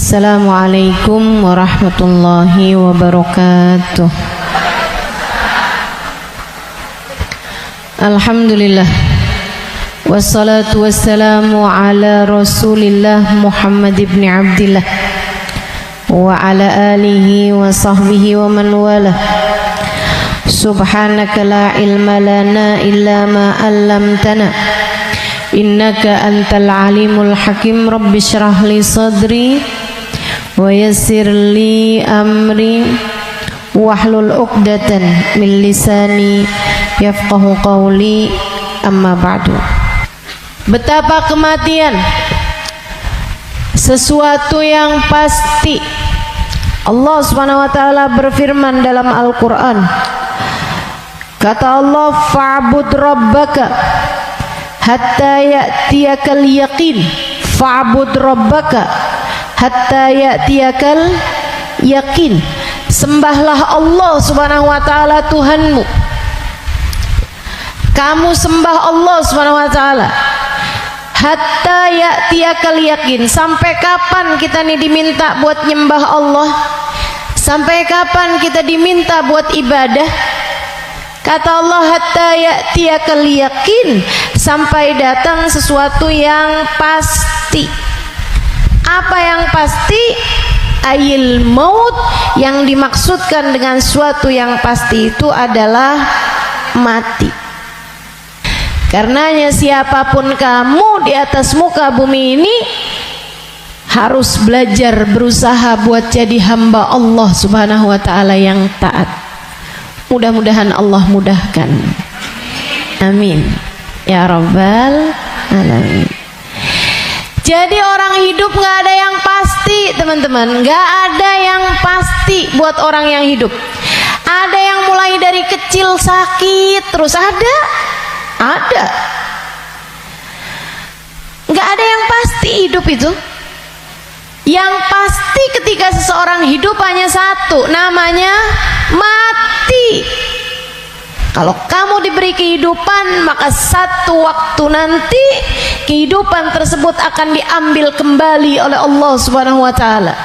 Assalamualaikum warahmatullahi wabarakatuh. Alhamdulillah, wassalatu wassalamu ala Rasulillah Muhammad ibn Abdillah wa ala alihi wa sahbihi wa man wala. Subhanaka la ilma lana illa ma 'allamtana innaka antal alimul hakim. Rabbi shrah li sadri wa yassir li amri wahlul 'uqdatan min lisani yafqahu qawli. Amma ba'du. Betapa kematian sesuatu yang pasti. Allah Subhanahu wa taala berfirman dalam Al-Qur'an. Kata Allah, fa'bud rabbaka hatta ya'tiyakal yaqin. Fa'bud rabbaka hatta ya'tiyakal yaqin. Sembahlah Allah Subhanahu wa taala Tuhanmu. Kamu sembah Allah Subhanahu wa taala hatta ya'tiyakal yaqin. Sampai kapan kita nih diminta buat nyembah Allah? Sampai kapan kita diminta buat ibadah? Kata Allah, hatta ya'tiyakal yaqin, sampai datang sesuatu yang pasti. Apa yang pasti? Ayil maut. Yang dimaksudkan dengan suatu yang pasti itu adalah mati. Karenanya siapapun kamu di atas muka bumi ini harus belajar, berusaha buat jadi hamba Allah Subhanahu wa taala yang taat. Mudah-mudahan Allah mudahkan. Amin ya rabbal alamin. Jadi orang hidup nggak ada yang pasti, teman-teman. Nggak ada yang pasti buat orang yang hidup. Ada yang mulai dari kecil sakit terus, ada. Nggak ada yang pasti hidup itu. Yang pasti ketika seseorang hidup hanya satu, namanya mati. Kalau kamu diberi kehidupan, maka satu waktu nanti kehidupan tersebut akan diambil kembali oleh Allah Subhanahu wa taala.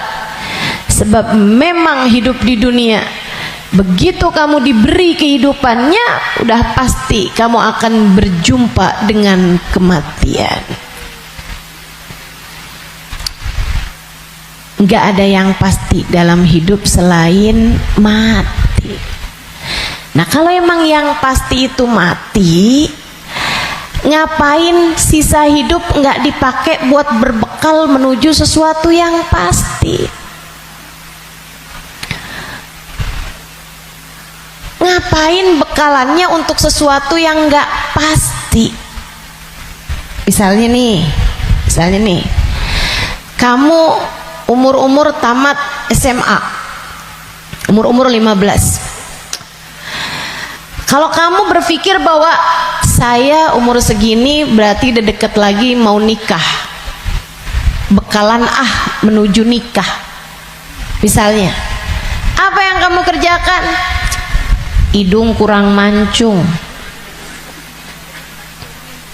Sebab memang hidup di dunia, begitu kamu diberi kehidupannya, udah pasti kamu akan berjumpa dengan kematian. Gak ada yang pasti dalam hidup selain mati. Nah, kalau emang yang pasti itu mati, ngapain sisa hidup gak dipakai buat berbekal menuju sesuatu yang pasti? Ngapain bekalannya untuk sesuatu yang gak pasti? Misalnya nih, kamu umur tamat SMA, umur 15. Kalau kamu berpikir bahwa saya umur segini berarti udah deket lagi mau nikah, bekalan menuju nikah misalnya, apa yang kamu kerjakan? Hidung kurang mancung,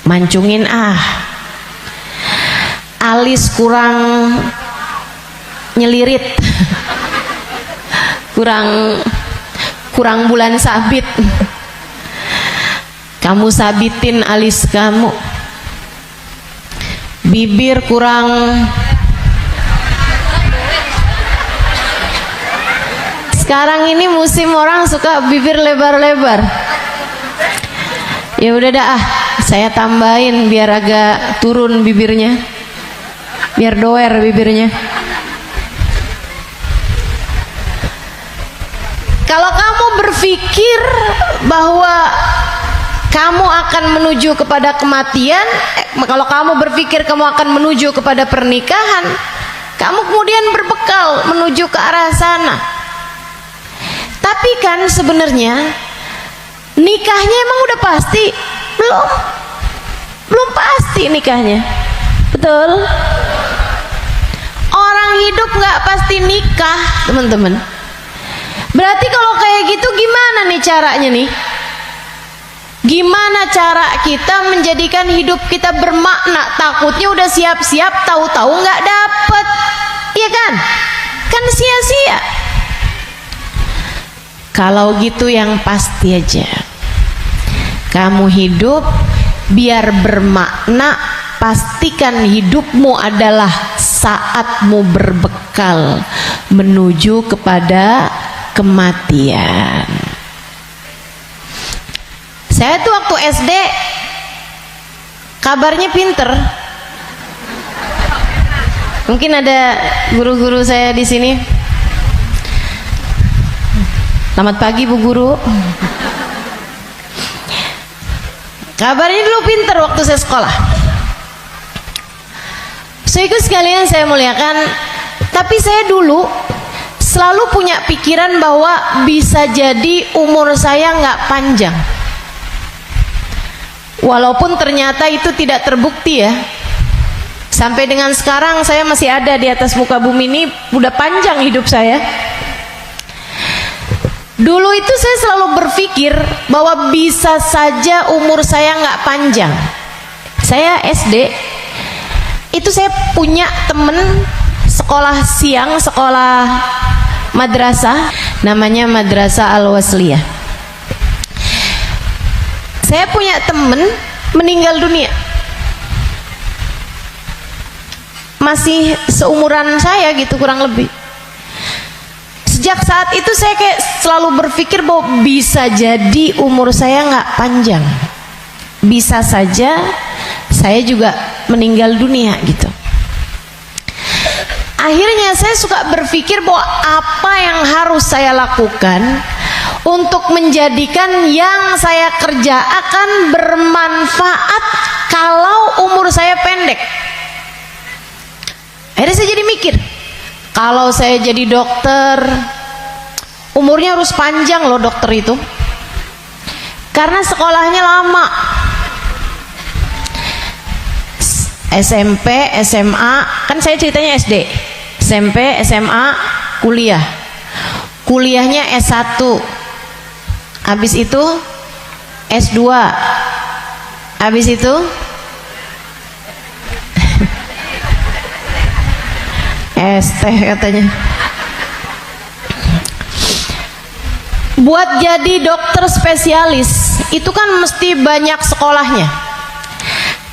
mancungin alis kurang nyelirit, kurang bulan sabit, kamu sabitin alis kamu. Bibir kurang sekarang ini musim orang suka bibir lebar-lebar. Ya udah dah, saya tambahin biar agak turun bibirnya, biar doer bibirnya. Kalau kamu berpikir bahwa kamu akan menuju kepada kematian, kalau kamu berpikir kamu akan menuju kepada pernikahan, kamu kemudian berbekal menuju ke arah sana. Tapi kan sebenarnya nikahnya emang udah pasti? Belum pasti nikahnya. Betul? Orang hidup nggak pasti nikah, teman-teman. Berarti kalau kayak gitu gimana nih caranya nih? Gimana cara kita menjadikan hidup kita bermakna? Takutnya udah siap-siap, tahu-tahu nggak dapet, iya kan? Kalau gitu yang pasti aja, kamu hidup biar bermakna, pastikan hidupmu adalah saatmu berbekal menuju kepada kematian. Saya tuh waktu SD kabarnya pinter. Mungkin ada guru-guru saya di sini. Selamat pagi Bu Guru. Kabarnya dulu pinter waktu saya sekolah. Saudaraku sekalian saya muliakan, tapi saya dulu selalu punya pikiran bahwa bisa jadi umur saya nggak panjang. Walaupun ternyata itu tidak terbukti ya. Sampai dengan sekarang saya masih ada di atas muka bumi ini, udah panjang hidup saya. Dulu itu saya selalu berpikir bahwa bisa saja umur saya nggak panjang. Saya SD, itu saya punya temen sekolah siang, sekolah madrasah, namanya Madrasah Al-Wasliyah. Saya punya temen meninggal dunia, masih seumuran saya gitu kurang lebih. Sejak saat itu saya kayak selalu berpikir bahwa bisa jadi umur saya nggak panjang, bisa saja saya juga meninggal dunia gitu. Akhirnya saya suka berpikir bahwa apa yang harus saya lakukan untuk menjadikan yang saya kerja akan bermanfaat kalau umur saya pendek. Akhirnya saya jadi mikir, kalau saya jadi dokter, umurnya harus panjang loh dokter itu, karena sekolahnya lama. SMP, SMA, kan saya ceritanya SD, SMP, SMA, kuliah. Kuliahnya S1, habis itu S2, habis itu ST katanya. Buat jadi dokter spesialis itu kan mesti banyak sekolahnya.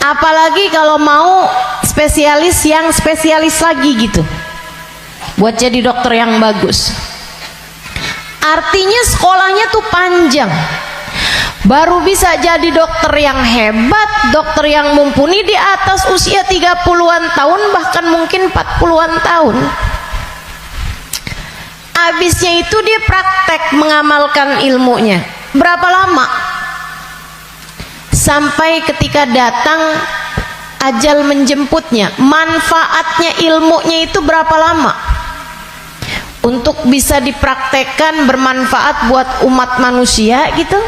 Apalagi kalau mau spesialis yang spesialis lagi gitu. Buat jadi dokter yang bagus. Artinya sekolahnya tuh panjang. Baru bisa jadi dokter yang hebat, dokter yang mumpuni di atas usia 30-an tahun, bahkan mungkin 40-an tahun. Habisnya itu dia praktek mengamalkan ilmunya. Berapa lama? Sampai ketika datang ajal menjemputnya. Manfaatnya ilmunya itu berapa lama? Untuk bisa dipraktekkan bermanfaat buat umat manusia gitu.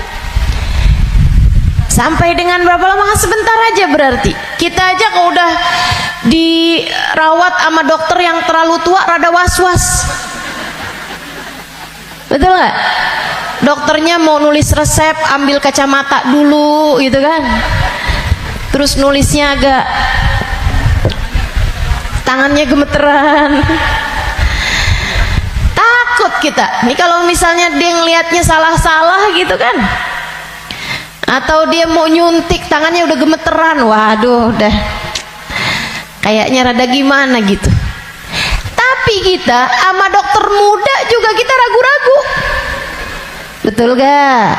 Sampai dengan berapa lama? Sebentar aja berarti. Kita aja kalau udah dirawat sama dokter yang terlalu tua rada was-was. Betul nggak? Dokternya mau nulis resep, ambil kacamata dulu gitu kan. Terus nulisnya agak tangannya gemeteran. Takut kita. Nih kalau misalnya dia ngelihatnya salah-salah gitu kan. Atau dia mau nyuntik tangannya udah gemeteran, waduh udah kayaknya rada gimana gitu. Tapi kita sama dokter muda juga kita ragu-ragu. Betul gak?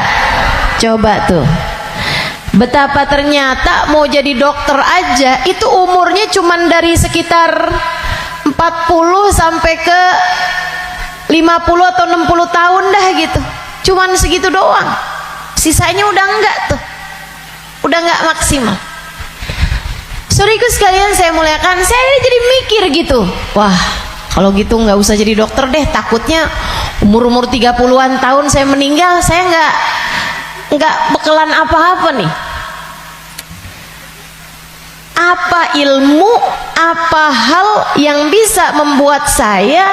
Coba tuh, betapa ternyata mau jadi dokter aja itu umurnya cuman dari sekitar 40 sampai ke 50 atau 60 tahun dah gitu. Cuman segitu doang. Sisanya udah enggak tuh, udah enggak maksimal. Saudaraku sekalian saya muliakan, saya jadi mikir gitu, wah kalau gitu nggak usah jadi dokter deh, takutnya umur 30-an tahun saya meninggal, saya nggak bekalan apa-apa nih. Apa ilmu, apa hal yang bisa membuat saya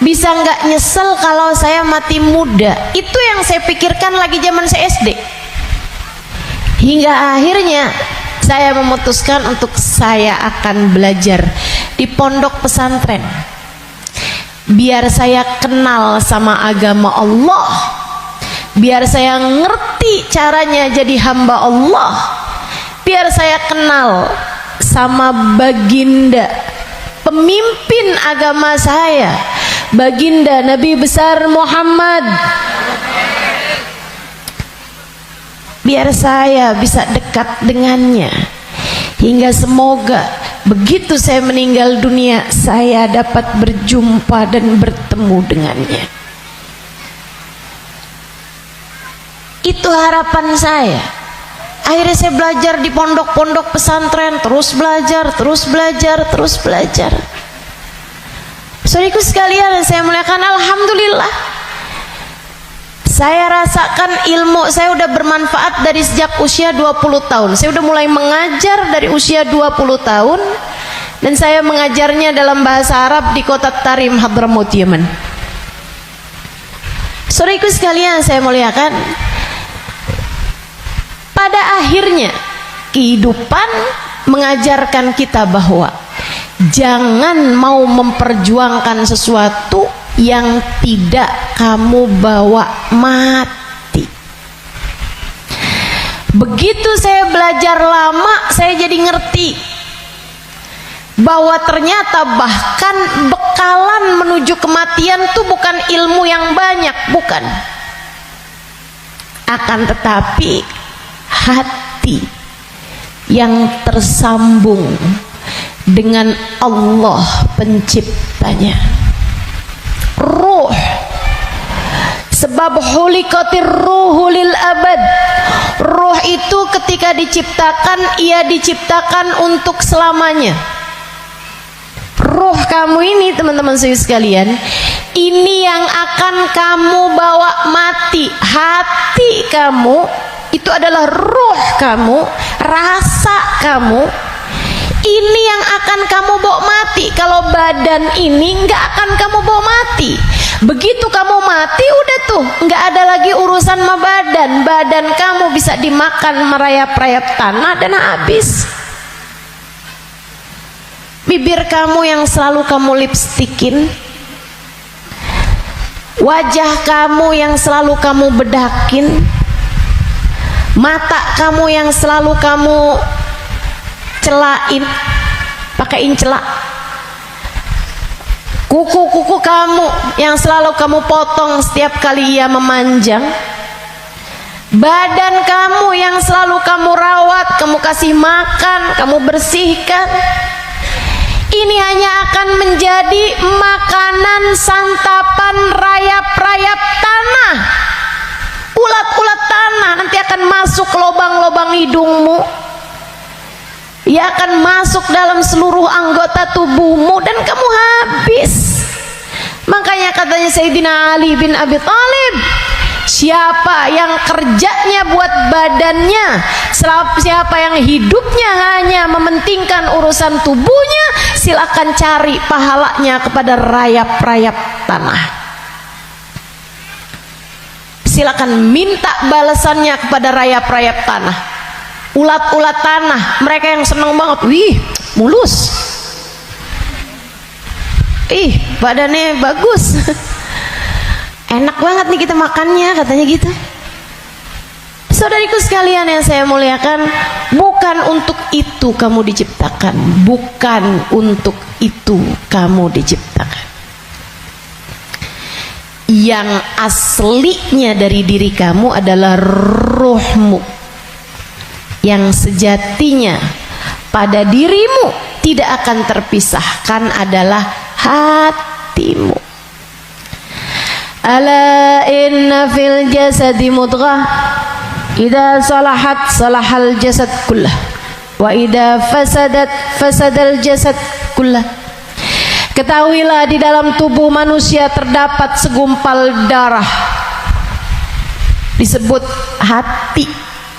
bisa nggak nyesel kalau saya mati muda? Itu yang saya pikirkan lagi zaman saya SD. Hingga akhirnya saya memutuskan untuk saya akan belajar di pondok pesantren. Biar saya kenal sama agama Allah, biar saya ngerti caranya jadi hamba Allah, biar saya kenal sama baginda pemimpin agama saya, baginda Nabi besar Muhammad, biar saya bisa dekat dengannya, hingga semoga begitu saya meninggal dunia saya dapat berjumpa dan bertemu dengannya. Itu harapan saya. Akhirnya saya belajar di pondok-pondok pesantren, terus belajar. Saudaraku sekalian, saya muliakan, alhamdulillah saya rasakan ilmu saya udah bermanfaat dari sejak usia 20 tahun. Saya udah mulai mengajar dari usia 20 tahun, dan saya mengajarnya dalam bahasa Arab di kota Tarim, Hadramaut, Yaman. Saudaraku sekalian, saya muliakan, pada akhirnya kehidupan mengajarkan kita bahwa jangan mau memperjuangkan sesuatu yang tidak kamu bawa mati. Begitu saya belajar lama, saya jadi ngerti bahwa ternyata bahkan bekalan menuju kematian itu bukan ilmu yang banyak, bukan. Akan tetapi hati yang tersambung dengan Allah penciptanya, ruh. Sebab hulikatir ruhu lil abad. Ruh itu ketika diciptakan, ia diciptakan untuk selamanya. Ruh kamu ini, teman-teman sekalian, ini yang akan kamu bawa mati. Hati kamu itu adalah ruh kamu, rasa kamu, ini yang akan kamu bawa mati. Kalau badan ini nggak akan kamu bawa mati. Begitu kamu mati, udah tuh nggak ada lagi urusan sama badan. Badan kamu bisa dimakan merayap-rayap tanah dan habis. Bibir kamu yang selalu kamu lipstikin, wajah kamu yang selalu kamu bedakin, mata kamu yang selalu kamu celain, pakaiin celak, kuku-kuku kamu yang selalu kamu potong setiap kali ia memanjang, badan kamu yang selalu kamu rawat, kamu kasih makan, kamu bersihkan, ini hanya akan menjadi makanan santapan rayap-rayap tanah. Ulat-ulat tanah nanti akan masuk ke lubang-lubang hidungmu, ia akan masuk dalam seluruh anggota tubuhmu dan kamu habis. Makanya katanya Sayyidina Ali bin Abi Thalib, siapa yang kerjanya buat badannya, siapa yang hidupnya hanya mementingkan urusan tubuhnya, silakan cari pahalanya kepada rayap-rayap tanah. Silakan minta balasannya kepada rayap-rayap tanah. Ulat-ulat tanah, mereka yang senang banget, wih mulus, ih badannya bagus, enak banget nih kita makannya, katanya gitu. Saudariku sekalian yang saya muliakan, bukan untuk itu kamu diciptakan, bukan untuk itu kamu diciptakan. Yang aslinya dari diri kamu adalah ruhmu, yang sejatinya pada dirimu tidak akan terpisahkan adalah hatimu. Ala inna fil jasadi mudghah, idza salahat salahal jasad kullah, wa idza fasadat fasadal jasad kullah. Ketahuilah, di dalam tubuh manusia terdapat segumpal darah, disebut hati.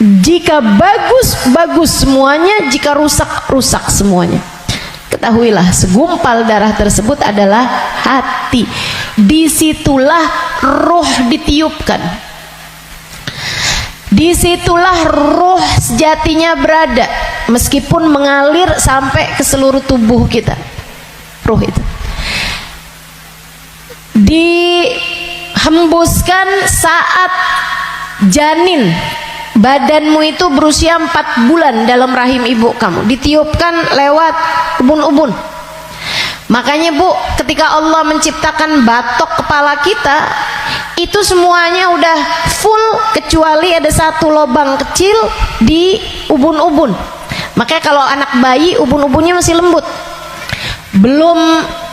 Jika bagus, bagus semuanya, jika rusak, rusak semuanya. Ketahuilah, segumpal darah tersebut adalah hati. Disitulah ruh ditiupkan, disitulah ruh sejatinya berada, meskipun mengalir sampai ke seluruh tubuh kita. Ruh itu dihembuskan saat janin, badanmu itu berusia 4 bulan dalam rahim ibu kamu, ditiupkan lewat ubun-ubun. Makanya Bu, ketika Allah menciptakan batok kepala kita, itu semuanya udah full kecuali ada satu lubang kecil di ubun-ubun. Makanya kalau anak bayi ubun-ubunnya masih lembut,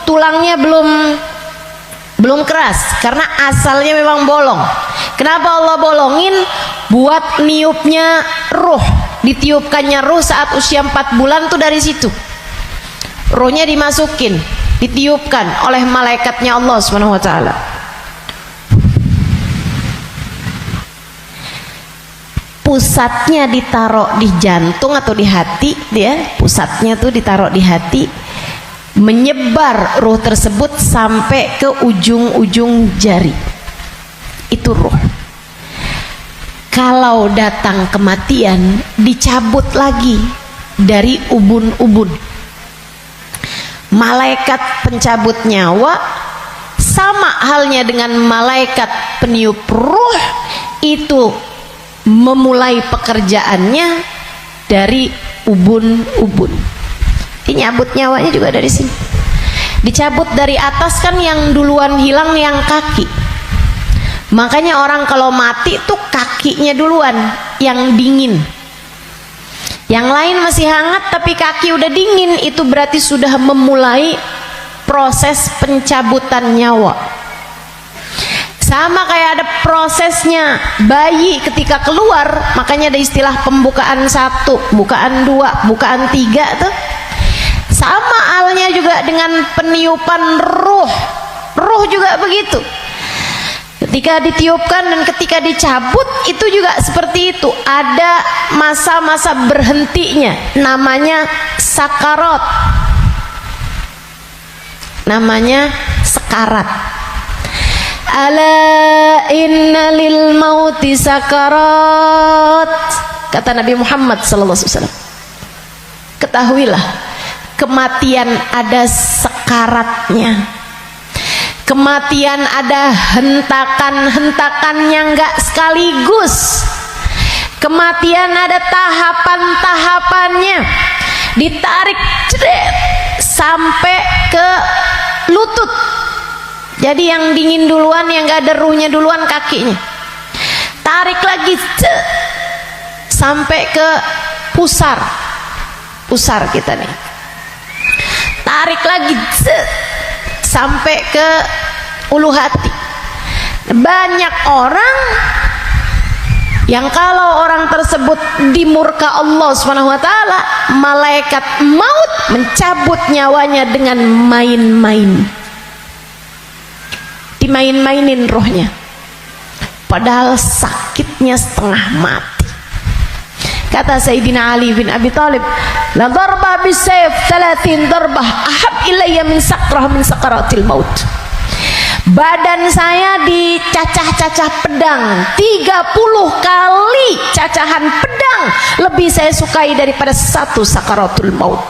tulangnya belum keras, karena asalnya memang bolong. Kenapa Allah bolongin? Buat niupnya ruh, ditiupkannya ruh saat usia 4 bulan tuh dari situ. Rohnya dimasukin, ditiupkan oleh malaikatnya Allah Subhanahu wa taala. Pusatnya ditaruh di jantung atau di hati, pusatnya tuh ditaruh di hati, menyebar ruh tersebut sampai ke ujung-ujung jari. Itu ruh. Kalau datang kematian, dicabut lagi dari ubun-ubun. Malaikat pencabut nyawa sama halnya dengan malaikat peniup ruh, itu memulai pekerjaannya dari ubun-ubun. Nyabut nyawanya juga dari sini. Dicabut dari atas kan, yang duluan hilang yang kaki. Makanya orang kalau mati tuh kakinya duluan yang dingin. Yang lain masih hangat tapi kaki udah dingin, itu berarti sudah memulai proses pencabutan nyawa. Sama kayak ada prosesnya bayi ketika keluar, makanya ada istilah pembukaan 1, bukaan 2, bukaan 3 tuh. Sama halnya juga dengan peniupan ruh. Ruh juga begitu. Ketika ditiupkan dan ketika dicabut itu juga seperti itu. Ada masa-masa berhentinya, namanya sakarat. Namanya sekarat. Ala inna lil mauti sakarat, kata Nabi Muhammad SAW. Ketahuilah, kematian ada sekaratnya. Kematian ada hentakan-hentakannya, enggak sekaligus. Kematian ada tahapan-tahapannya. Ditarik cedek sampai ke lutut. Jadi yang dingin duluan, yang enggak ada ruhnya duluan kakinya. Tarik lagi sampai ke pusar. Pusar kita nih. Tarik lagi sampai ke ulu hati. Banyak orang yang kalau orang tersebut dimurka Allah Subhanahu wa taala, malaikat maut mencabut nyawanya dengan main-main. Dimain-mainin rohnya. Padahal sakitnya setengah mati. Kata Sayyidina Ali bin Abi Thalib, la darba bisayf 30 darbah ahab ilayya min sakrah min sakaratil maut. Badan saya dicacah-cacah pedang 30 kali cacahan pedang lebih saya sukai daripada satu sakaratul maut.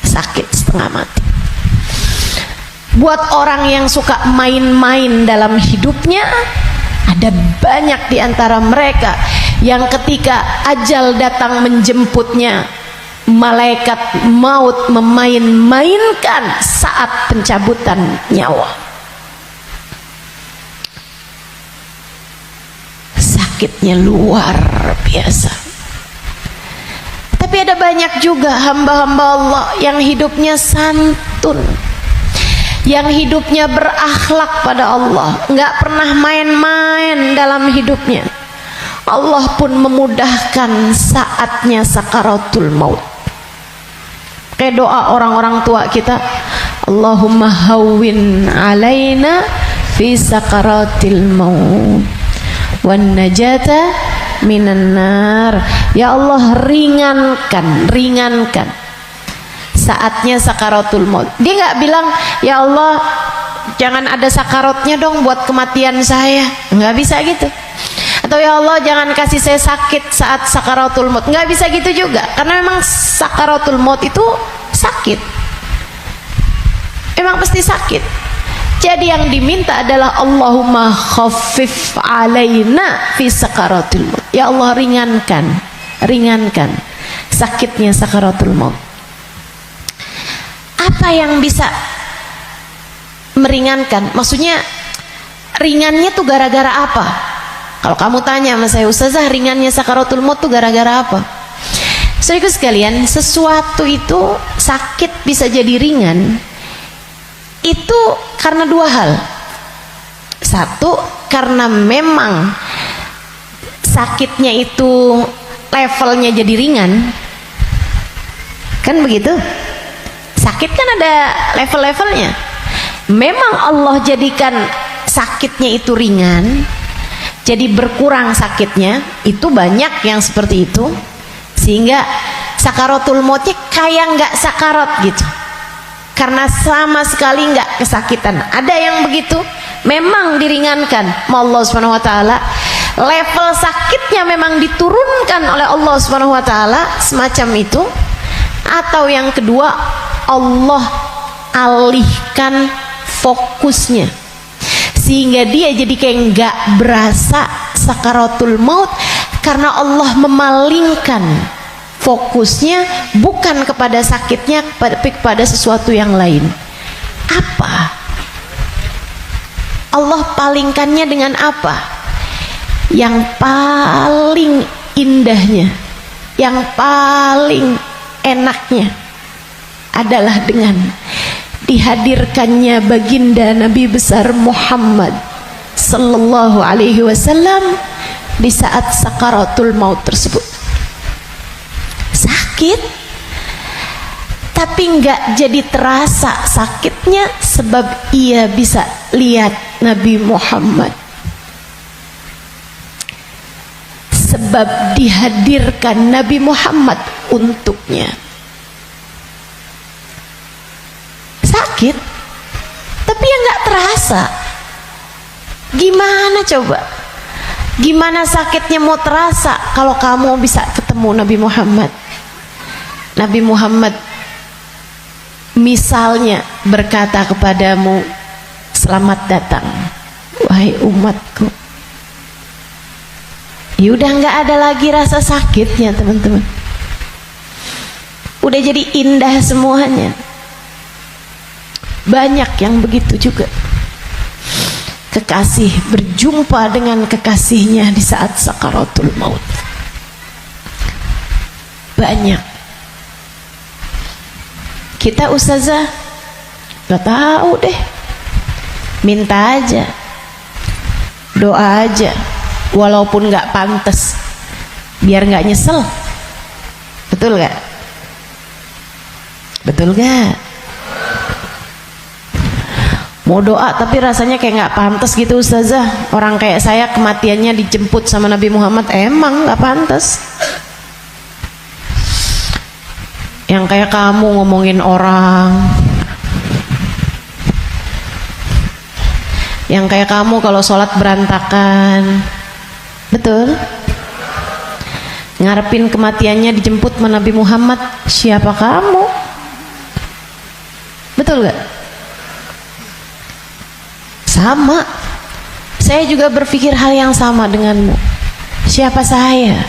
Sakit setengah mati. Buat orang yang suka main-main dalam hidupnya, ada banyak di antara mereka yang ketika ajal datang menjemputnya, malaikat maut memain-mainkan saat pencabutan nyawa. Sakitnya luar biasa. Tapi ada banyak juga hamba-hamba Allah yang hidupnya santun, yang hidupnya berakhlak pada Allah, nggak pernah main-main dalam hidupnya. Allah pun memudahkan saatnya sakaratul maut. Kayak doa orang-orang tua kita, Allahumma hawwin alaina fi sakaratil maut wan najata minan nar. Ya Allah, ringankan saatnya sakaratul maut. Dia nggak bilang, ya Allah jangan ada sakaratnya dong buat kematian saya, nggak bisa gitu. Atau ya Allah jangan kasih saya sakit saat sakaratul maut, nggak bisa gitu juga. Karena memang sakaratul maut itu sakit, memang pasti sakit. Jadi yang diminta adalah Allahumma khaffif alaina fi sakaratul maut. Ya Allah, ringankan sakitnya sakaratul maut. Apa yang bisa meringankan? Maksudnya ringannya tuh gara-gara apa? Kalau kamu tanya sama saya, Ustazah, ringannya sakaratul maut tuh gara-gara apa? Saudaraku sekalian, sesuatu itu sakit bisa jadi ringan itu karena dua hal. Satu, karena memang sakitnya itu levelnya jadi ringan, kan begitu? Sakit kan ada level-levelnya. Memang Allah jadikan sakitnya itu ringan, jadi berkurang sakitnya. Itu banyak yang seperti itu, sehingga sakaratul mautnya kayak nggak sakarat gitu, karena sama sekali nggak kesakitan. Ada yang begitu, memang diringankan Allah Subhanahu wa taala. Level sakitnya memang diturunkan oleh Allah Subhanahu wa taala, semacam itu. Atau yang kedua, Allah alihkan fokusnya sehingga dia jadi kayak nggak berasa sakaratul maut, karena Allah memalingkan fokusnya bukan kepada sakitnya, tapi kepada sesuatu yang lain. Apa? Allah palingkannya dengan apa? Yang paling indahnya, yang paling enaknya adalah dengan dihadirkannya baginda Nabi besar Muhammad sallallahu alaihi wasallam di saat sakaratul maut tersebut. Sakit, tapi nggak jadi terasa sakitnya, sebab ia bisa lihat Nabi Muhammad, sebab dihadirkan Nabi Muhammad untuknya. Sakit, tapi ya nggak terasa. Gimana coba? Gimana sakitnya mau terasa kalau kamu bisa ketemu Nabi Muhammad? Nabi Muhammad misalnya berkata kepadamu, selamat datang wahai umatku. Ya udah nggak ada lagi rasa sakitnya, teman-teman. Udah jadi indah semuanya. Banyak yang begitu juga. Kekasih berjumpa dengan kekasihnya di saat sakaratul maut. Banyak. Kita ustazah gak tahu deh, minta aja, doa aja, walaupun gak pantas, biar gak nyesel. Betul gak? Betul gak? Mau doa tapi rasanya kayak nggak pantas gitu ustazah. Orang kayak saya kematiannya dijemput sama Nabi Muhammad, emang nggak pantas. Yang kayak kamu ngomongin orang, yang kayak kamu kalau sholat berantakan, betul? Ngarepin kematiannya dijemput sama Nabi Muhammad, siapa kamu? Betul gak? Sama, saya juga berpikir hal yang sama denganmu. Siapa saya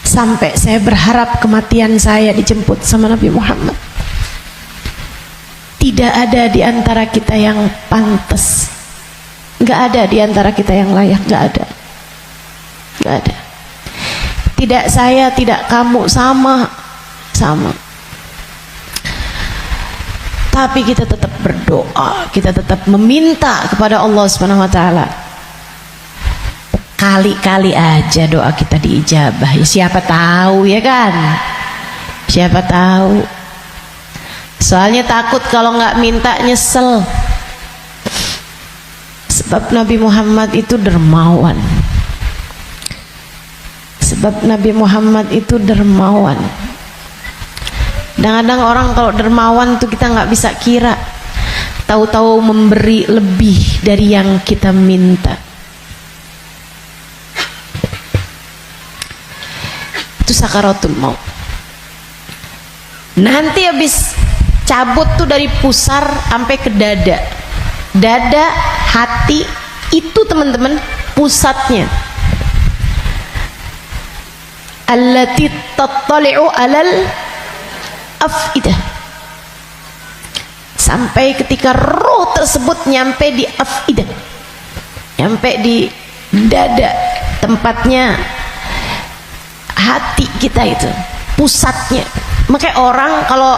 sampai saya berharap kematian saya dijemput sama Nabi Muhammad? Tidak ada di antara kita yang pantas, nggak ada di antara kita yang layak, nggak ada, nggak ada. Tidak saya, tidak kamu, sama. Tapi kita tetap berdoa, kita tetap meminta kepada Allah Subhanahu wa taala. Kali-kali aja doa kita diijabah. Ya, siapa tahu ya kan? Siapa tahu. Soalnya takut kalau nggak minta nyesel. Sebab Nabi Muhammad itu dermawan. Sebab Nabi Muhammad itu dermawan. Kadang-kadang orang kalau dermawan tuh kita nggak bisa kira, tahu-tahu memberi lebih dari yang kita minta. Itu sakaratul maut. Nanti habis cabut tuh dari pusar sampai ke dada, Dada, hati itu teman-teman pusatnya. Allati tattali'u alal afidah. Sampai ketika roh tersebut nyampe di afidah, nyampe di dada, tempatnya hati kita itu, pusatnya. Makanya orang kalau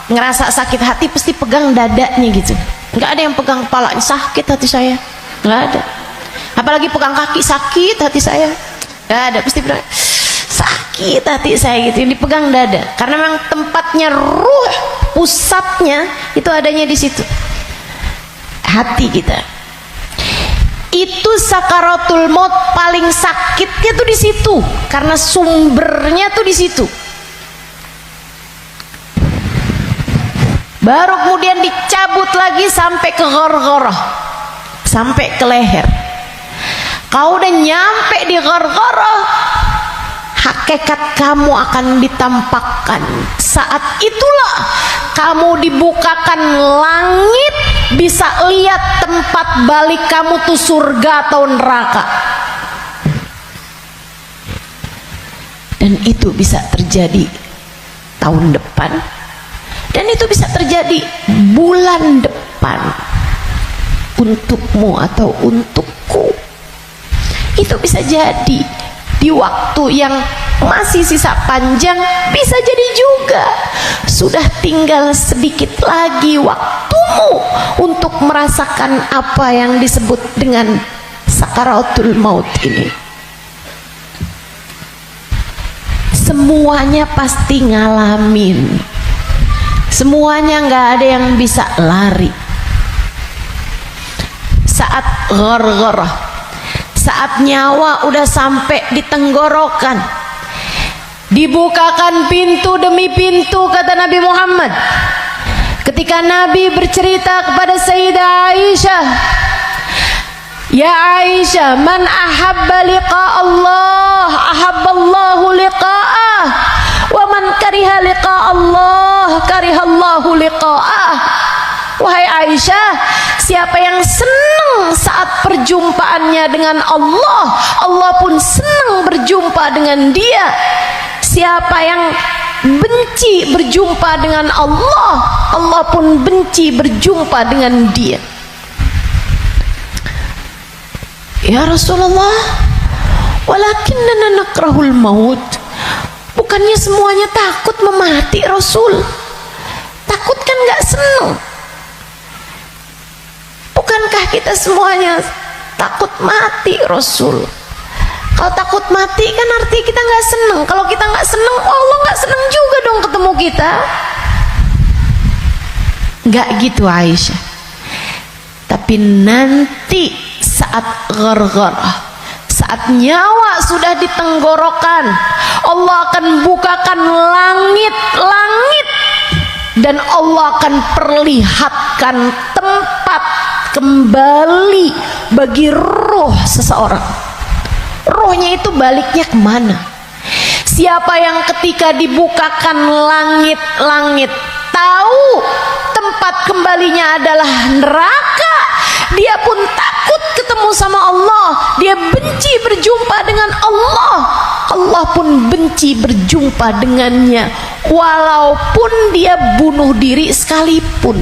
ngerasa sakit hati pasti pegang dadanya gitu. Nggak ada yang pegang kepalanya, sakit hati saya, nggak ada. Apalagi pegang kaki, sakit hati saya, nggak ada. Pasti bilang sakit hati saya gitu, yang dipegang dada. Karena memang tempatnya ruh, pusatnya itu adanya di situ, hati kita. Itu sakaratul maut paling sakitnya tuh di situ, karena sumbernya tuh di situ. Baru kemudian dicabut lagi sampai ke ghargharah, sampai ke leher. Kau udah nyampe di ghargharah, hakikat kamu akan ditampakkan. Saat itulah kamu dibukakan langit, bisa lihat tempat balik kamu tuh surga atau neraka. Dan itu bisa terjadi tahun depan, dan itu bisa terjadi bulan depan, untukmu atau untukku. Itu bisa jadi di waktu yang masih sisa panjang, bisa jadi juga sudah tinggal sedikit lagi waktumu untuk merasakan apa yang disebut dengan sakaratul maut ini. Semuanya pasti ngalamin, semuanya nggak ada yang bisa lari. Saat ghargharah, saat nyawa udah sampai di tenggorokan, dibukakan pintu demi pintu, kata Nabi Muhammad. Ketika Nabi bercerita kepada Sayyidah Aisyah, ya Aisyah, man ahabba liqa Allah ahabballahu liqa'ah, wa man kariha liqa Allah karihallahu liqa'ah. Wahai Aisyah, siapa yang senang saat perjumpaannya dengan Allah, Allah pun senang berjumpa dengan dia. Siapa yang benci berjumpa dengan Allah, Allah pun benci berjumpa dengan dia. Ya Rasulullah, walakinnana nakrahul maut. Bukannya semuanya takut memati, Rasul? Takut kan nggak senang? Bukankah kita semuanya takut mati, Rasul? Kalau takut mati kan artinya kita nggak senang. Kalau kita nggak senang, Allah nggak senang juga dong ketemu kita. Nggak gitu Aisyah. Tapi nanti saat ghargharah, saat nyawa sudah di tenggorokan, Allah akan bukakan langit-langit, dan Allah akan perlihatkan tempat kembali bagi roh seseorang. Rohnya itu baliknya kemana? Siapa yang ketika dibukakan langit-langit tahu tempat kembalinya adalah neraka, dia pun takut ketemu sama Allah, dia benci berjumpa dengan Allah, Allah pun benci berjumpa dengannya, walaupun dia bunuh diri sekalipun.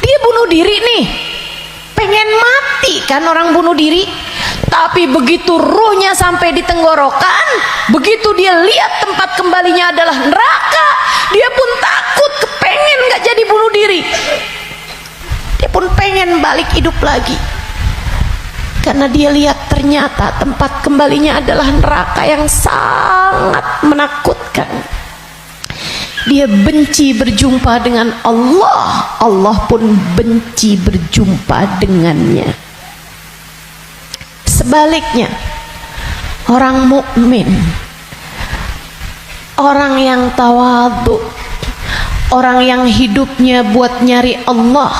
Dia bunuh diri nih, pengen mati kan orang bunuh diri, tapi begitu ruhnya sampai di tenggorokan, begitu dia lihat tempat kembalinya adalah neraka, dia pun takut, kepengen gak jadi bunuh diri, dia pun pengen balik hidup lagi, karena dia lihat ternyata tempat kembalinya adalah neraka yang sangat menakutkan. Dia benci berjumpa dengan Allah, Allah pun benci berjumpa dengannya. Sebaliknya, orang mukmin, orang yang tawadhu, orang yang hidupnya buat nyari Allah,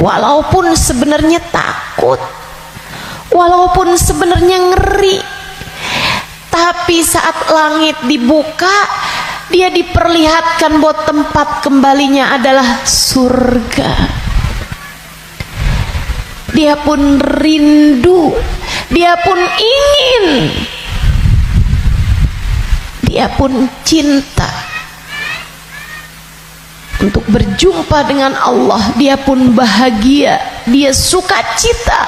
walaupun sebenarnya takut, walaupun sebenarnya ngeri, tapi saat langit dibuka, dia diperlihatkan bahwa tempat kembalinya adalah surga. Dia pun rindu, dia pun ingin, dia pun cinta untuk berjumpa dengan Allah. Dia pun bahagia, dia sukacita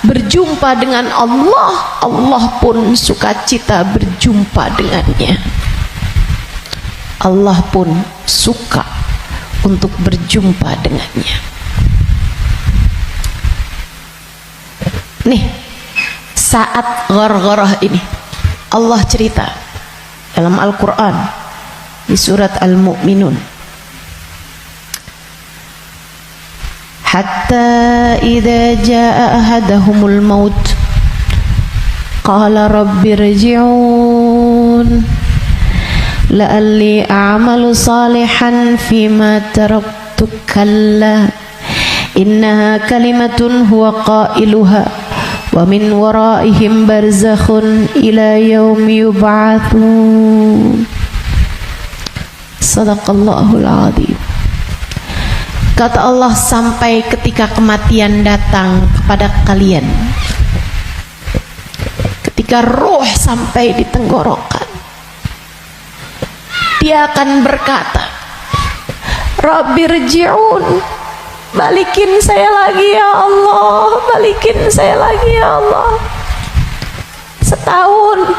berjumpa dengan Allah. Allah pun sukacita berjumpa dengannya. Allah pun suka untuk berjumpa dengannya. Nih, saat ghargharah ini Allah cerita dalam Al-Quran di surat Al-Mu'minun, hatta idza jaa ahadahumul maut qala rabbirji'un la'alli a'malu salihan fima taraktu kalla innaha kalimatun huwa qailuha wa min waraihim barzakhun ila yaumi yub'atsun. Sadaqallahul azim. Kata Allah, sampai ketika kematian datang kepada kalian, ketika roh sampai di tenggorokan, dia akan berkata, Rabbirji'un, balikin saya lagi ya Allah, balikin saya lagi ya Allah. Setahun,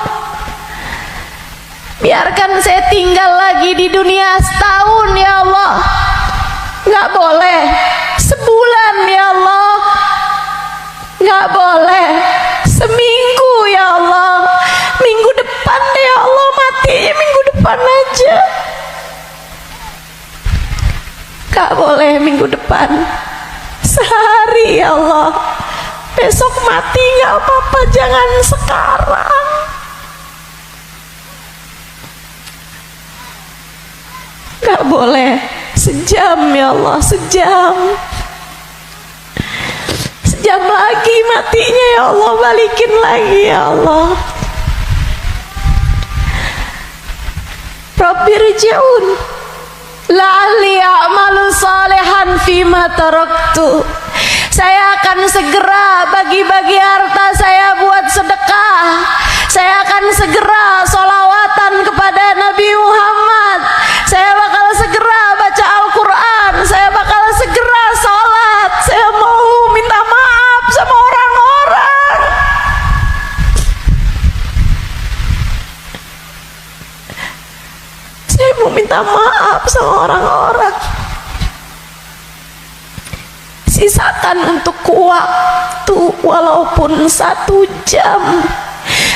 biarkan saya tinggal lagi di dunia setahun ya Allah. Nggak boleh sebulan ya Allah, nggak boleh seminggu ya Allah, minggu depan deh ya Allah, matinya minggu depan aja. Gak boleh minggu depan, sehari ya Allah, besok mati gak apa-apa, jangan sekarang. Gak boleh sejam ya Allah, sejam lagi matinya ya Allah, balikin lagi ya Allah. Rabbirji'un la'alli a'malu salihan fima taraktu. Saya akan segera bagi-bagi harta saya buat sedekah. Saya akan segera sholawatan kepada Nabi Muhammad. Saya bakal segera baca Al-Quran. Saya bakal segera sholat. Saya mau minta maaf sama orang-orang. Saya mau minta maaf sama orang-orang. Sisakan untuk waktu walaupun 1 jam.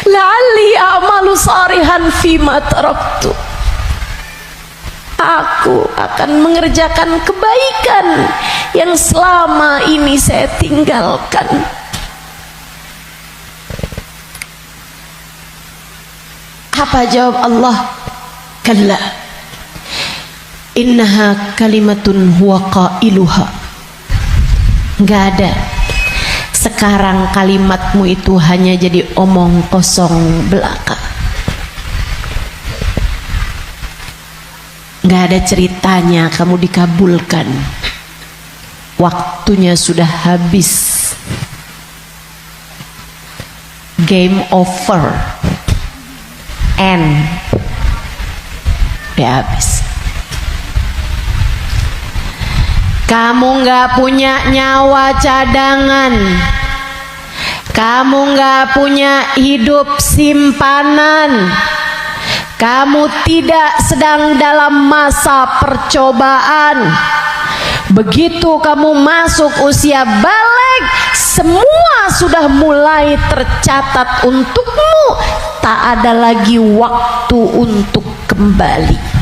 La'alli a'malu salihan fima taraktu. Aku akan mengerjakan kebaikan yang selama ini saya tinggalkan. Apa jawab Allah? Kalla innaha kalimatun huwa qailuha. Enggak ada. Sekarang kalimatmu itu hanya jadi omong kosong belaka. Enggak ada ceritanya kamu dikabulkan. Waktunya sudah habis. Game over. End. Udah habis. Kamu nggak punya nyawa cadangan, kamu nggak punya hidup simpanan, kamu tidak sedang dalam masa percobaan. Begitu kamu masuk usia balik, semua sudah mulai tercatat untukmu. Tak ada lagi waktu untuk kembali.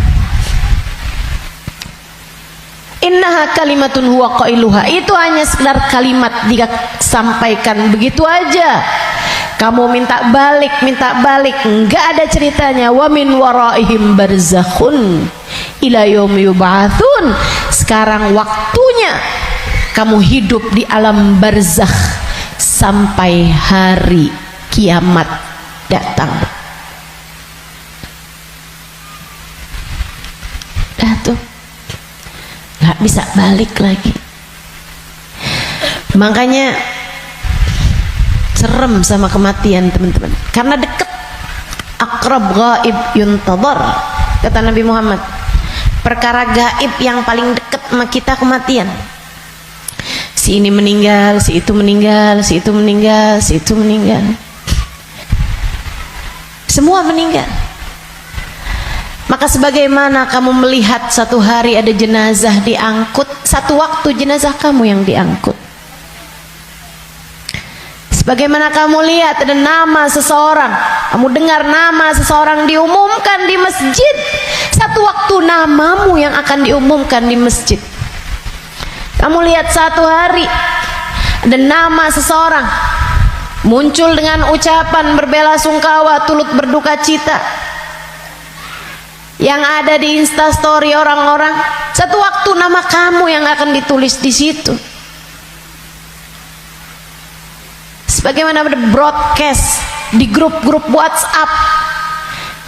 Innaha kalimatun huwa qailuha. Itu hanya sekedar kalimat disampaikan begitu aja. Kamu minta balik, enggak ada ceritanya. Wa min waraihim barzakhun ila yaumi yub'atsun. Sekarang waktunya kamu hidup di alam barzakh sampai hari kiamat datang. bisa balik lagi. Makanya serem sama kematian teman-teman, karena dekat. Aqrab ghaib yuntadhar, kata Nabi Muhammad, perkara gaib yang paling dekat sama kita kematian. Si ini meninggal, si itu meninggal, si itu meninggal, si itu meninggal, semua meninggal. Maka sebagaimana kamu melihat satu hari ada jenazah diangkut, satu waktu jenazah kamu yang diangkut. Sebagaimana kamu lihat ada nama seseorang, kamu dengar nama seseorang diumumkan di masjid, satu waktu namamu yang akan diumumkan di masjid. Kamu lihat satu hari ada nama seseorang muncul dengan ucapan berbelasungkawa, turut berduka cita, yang ada di instastory orang-orang, satu waktu nama kamu yang akan ditulis di situ. Sebagaimana ada broadcast di grup-grup WhatsApp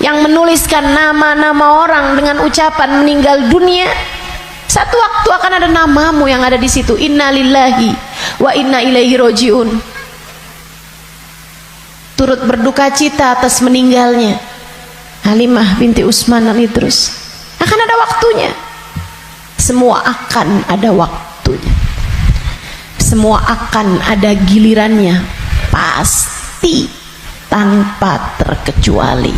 yang menuliskan nama-nama orang dengan ucapan meninggal dunia, satu waktu akan ada namamu yang ada di situ. Inna lillahi wa inna ilaihi rojiun, turut berduka cita atas meninggalnya Halimah binti Utsman al-Idrus. Akan ada waktunya, semua akan ada waktunya, semua akan ada gilirannya. Pasti tanpa terkecuali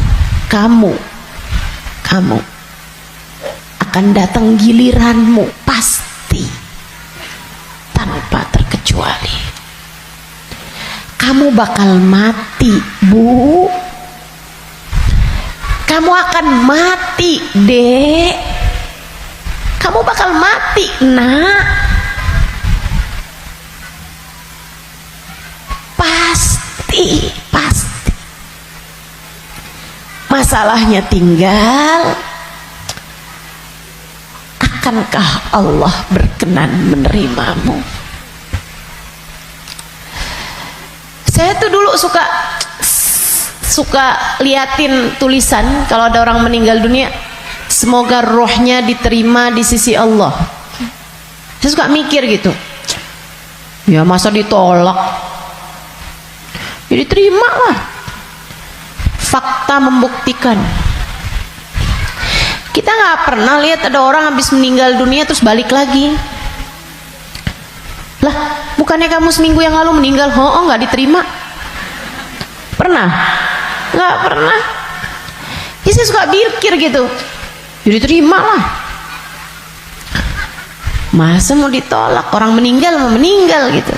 kamu akan datang giliranmu, pasti tanpa terkecuali. Kamu bakal mati, Bu. Kamu akan mati, Dek. Kamu bakal mati, Nak. Pasti. Masalahnya tinggal, akankah Allah berkenan menerimamu? Saya tuh dulu suka liatin tulisan kalau ada orang meninggal dunia, semoga rohnya diterima di sisi Allah. Saya suka mikir gitu, ya masa ditolak, jadi terima lah. Fakta membuktikan, kita nggak pernah lihat ada orang habis meninggal dunia terus balik lagi. Lah, bukannya kamu seminggu yang lalu meninggal? Oh, nggak diterima. Pernah? Nggak pernah. Jadi saya suka pikir gitu, jadi terima lah. Masa mau ditolak? Orang meninggal mau meninggal gitu.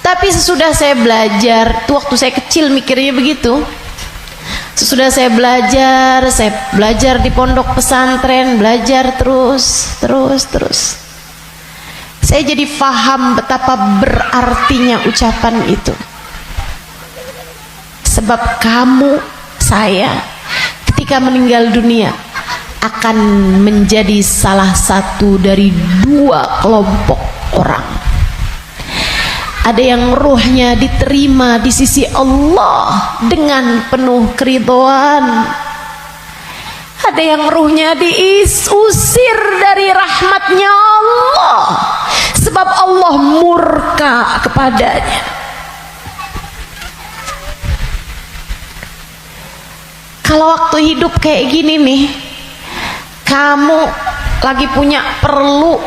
Tapi sesudah saya belajar, tuh waktu saya kecil mikirnya begitu. Sesudah saya belajar di pondok pesantren, belajar terus. Saya jadi paham betapa berartinya ucapan itu. Sebab kamu, saya, ketika meninggal dunia akan menjadi salah satu dari dua kelompok orang. Ada yang ruhnya diterima di sisi Allah dengan penuh keridhaan. Ada yang ruhnya diusir dari rahmatnya Allah, sebab Allah murka kepadanya. Kalau waktu hidup kayak gini nih, kamu lagi punya perlu,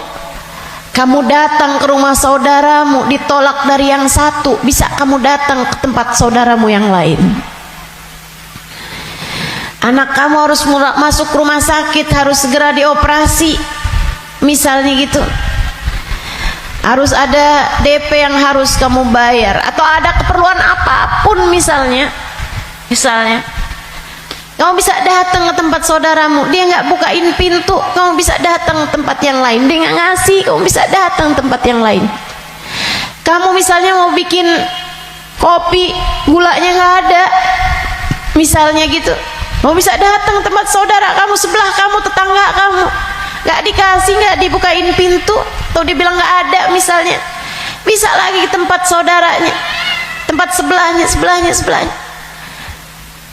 kamu datang ke rumah saudaramu, ditolak dari yang satu, bisa kamu datang ke tempat saudaramu yang lain. Anak kamu harus masuk rumah sakit, harus segera dioperasi, misalnya gitu. Harus ada DP yang harus kamu bayar, atau ada keperluan apapun misalnya. Kamu bisa datang ke tempat saudaramu, dia nggak bukain pintu, kamu bisa datang ke tempat yang lain. Dia nggak ngasih, kamu bisa datang ke tempat yang lain. Kamu misalnya mau bikin kopi, gulanya nggak ada, misalnya gitu, kamu bisa datang ke tempat saudara kamu, sebelah kamu, tetangga kamu, nggak dikasih, nggak dibukain pintu, atau dibilang nggak ada misalnya, bisa lagi ke tempat saudaranya, tempat sebelahnya.